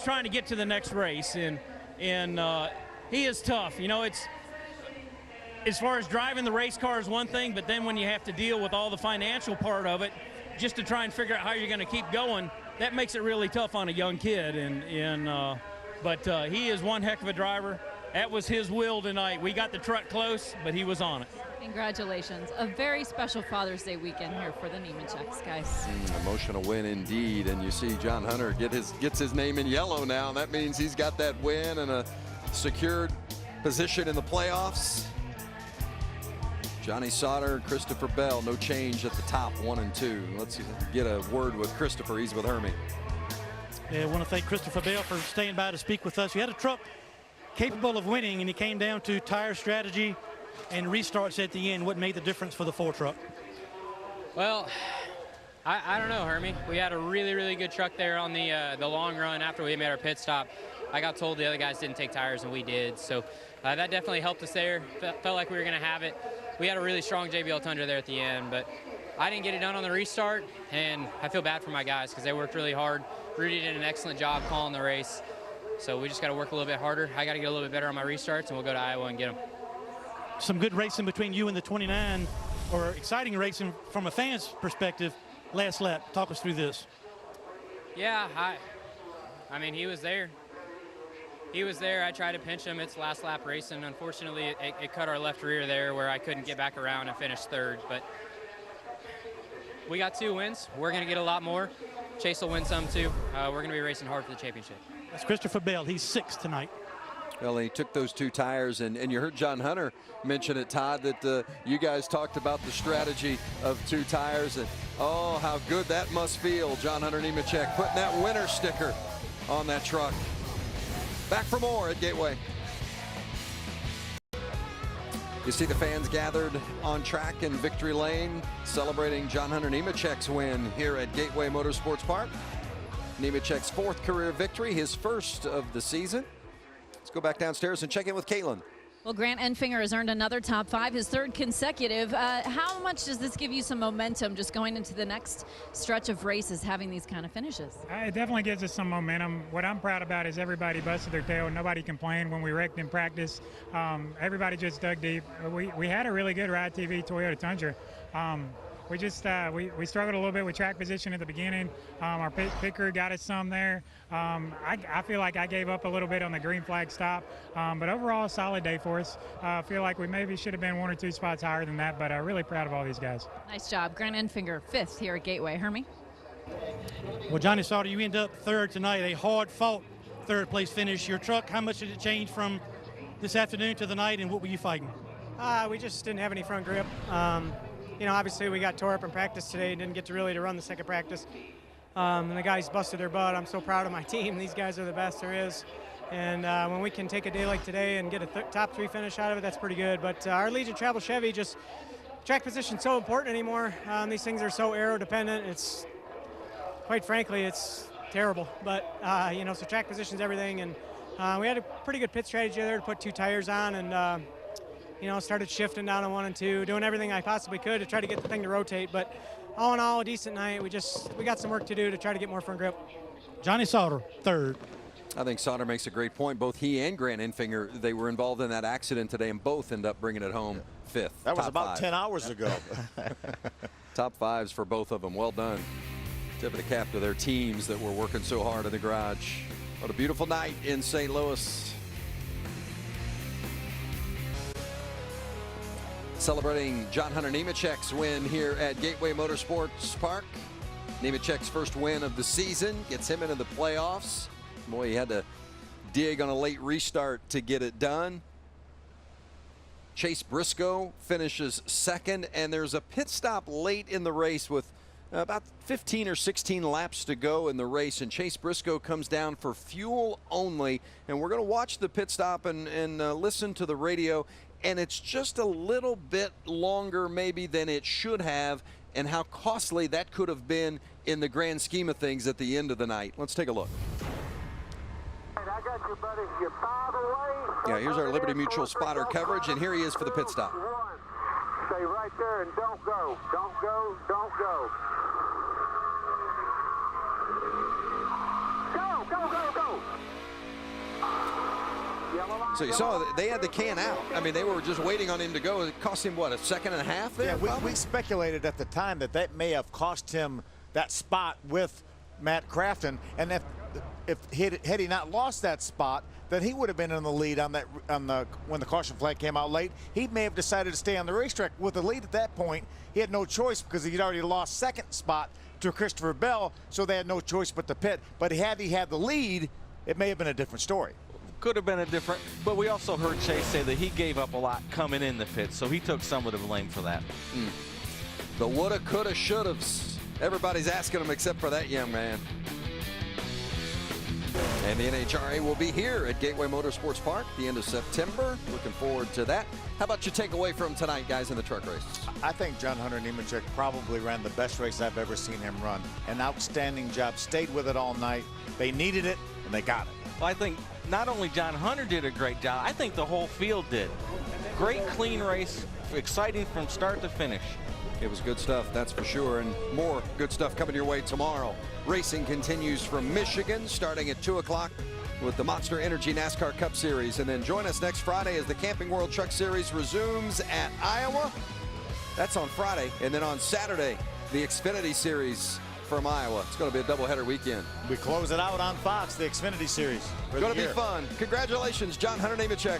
trying to get to the next race, and he is tough. It's as far as driving the race car is one thing, but then when you have to deal with all the financial part of it, just to try and figure out how you're going to keep going, that makes it really tough on a young kid. But he is one heck of a driver. That was his will tonight. We got the truck close, but he was on it. Congratulations. A very special Father's Day weekend here for the Nemecheks, guys. Emotional win indeed, and you see John Hunter gets his name in yellow now. That means he's got that win and a secured position in the playoffs. Johnny Sauter, Christopher Bell, no change at the top, 1 and 2. Let's get a word with Christopher. He's with Hermie. Yeah, I want to thank Christopher Bell for staying by to speak with us. He had a truck capable of winning, and he came down to tire strategy and restarts at the end. What made the difference for the Ford truck? Well, I don't know, Hermie. We had a really, really good truck there on the long run after we made our pit stop. I got told the other guys didn't take tires, and we did. So that definitely helped us there. Felt like we were going to have it. We had a really strong JBL Tundra there at the end, but I didn't get it done on the restart, and I feel bad for my guys because they worked really hard. Rudy did an excellent job calling the race. So we just got to work a little bit harder. I got to get a little bit better on my restarts, and we'll go to Iowa and get them. Some good racing between you and the 29, or exciting racing from a fan's perspective last lap. Talk us through this. Yeah, I mean, he was there. He was there. I tried to pinch him. It's last lap racing. Unfortunately, it cut our left rear there where I couldn't get back around and finish third. But we got 2 wins. We're going to get a lot more. Chase will win some, too. We're going to be racing hard for the championship. That's Christopher Bell. He's 6th tonight. Well, he took those 2 tires, and you heard John Hunter mention it, Todd, that you guys talked about the strategy of 2 tires, and oh, how good that must feel. John Hunter Nemechek putting that winner sticker on that truck. Back for more at Gateway. You see the fans gathered on track in Victory Lane, celebrating John Hunter Nemechek's win here at Gateway Motorsports Park. Nemechek's 4th career victory, his 1st of the season. Let's go back downstairs and check in with Caitlin. Well, Grant Enfinger has earned another top 5, his 3rd consecutive. How much does this give you some momentum just going into the next stretch of races, having these kind of finishes? It definitely gives us some momentum. What I'm proud about is everybody busted their tail. Nobody complained when we wrecked in practice. Everybody just dug deep. We had a really good Ride TV Toyota Tundra. We just we struggled a little bit with track position at the beginning. Our pit crew got us some there. I feel like I gave up a little bit on the green flag stop, but overall a solid day for us. I feel like we maybe should have been 1 or 2 spots higher than that, but really proud of all these guys. Nice job. Grant Enfinger, 5th here at Gateway. Hermie? Well, Johnny Sauter, you end up 3rd tonight, a hard-fought 3rd place finish. Your truck, how much did it change from this afternoon to the night, and what were you fighting? We just didn't have any front grip. Obviously we got tore up in practice today and didn't get to really run the second practice. And the guys busted their butt. I'm so proud of my team. These guys are the best there is. And when we can take a day like today and get a top 3 finish out of it, that's pretty good. But our Legion Travel Chevy, just track position's so important anymore. These things are so aero dependent. It's, quite frankly, it's terrible. But, so track position's everything. And we had a pretty good pit strategy there to put 2 tires on and, started shifting down on 1 and 2, doing everything I possibly could to try to get the thing to rotate. But all in all, a decent night. We got some work to do to try to get more front grip. Johnny Sauter, 3rd. I think Sauter makes a great point. Both he and Grant Enfinger, they were involved in that accident today and both end up bringing it home 5th. That was about 5. 10 hours ago. Top fives for both of them. Well done. Tip of the cap to their teams that were working so hard in the garage. What a beautiful night in St. Louis. Celebrating John Hunter Nemechek's win here at Gateway Motorsports Park. Nemechek's first win of the season gets him into the playoffs. Boy, he had to dig on a late restart to get it done. Chase Briscoe finishes second, and there's a pit stop late in the race with about 15 or 16 laps to go in the race, and Chase Briscoe comes down for fuel only. And we're going to watch the pit stop and listen to the radio, and it's just a little bit longer maybe than it should have, and how costly that could have been in the grand scheme of things at the end of the night. Let's take a look. I got you, buddy. You're 5 away. Yeah, here's our Liberty Mutual spotter coverage, and here he is for the pit stop. Stay right there and don't go. Don't go. Don't go. Go, go, go, go. So you saw they had the can out. I mean, they were just waiting on him to go. It cost him, what, a second and a half there? Yeah, we speculated at the time that that may have cost him that spot with Matt Crafton, and had he not lost that spot, then he would have been in the lead on when the caution flag came out late. He may have decided to stay on the racetrack with the lead at that point. He had no choice because he'd already lost second spot to Christopher Bell, so they had no choice but to pit. But had he had the lead, it may have been a different story. Could have been a different, but we also heard Chase say that he gave up a lot coming in the pit, so he took some of the blame for that. The woulda, coulda, shouldas. Everybody's asking him except for that young man. And the NHRA will be here at Gateway Motorsports Park the end of September. Looking forward to that. How about you take away from tonight, guys, in the truck race? I think John Hunter Nemechek probably ran the best race I've ever seen him run. An outstanding job. Stayed with it all night. They needed it, and they got it. Well, I think not only John Hunter did a great job, I think the whole field did. Great, clean race, exciting from start to finish. It was good stuff, that's for sure, and more good stuff coming your way tomorrow. Racing continues from Michigan, starting at 2 o'clock with the Monster Energy NASCAR Cup Series. And then join us next Friday as the Camping World Truck Series resumes at Iowa. That's on Friday. And then on Saturday, the Xfinity Series from Iowa. It's going to be a doubleheader weekend. We close it out on Fox, the Xfinity Series. It's going to be fun. Congratulations, John Hunter Nemechek.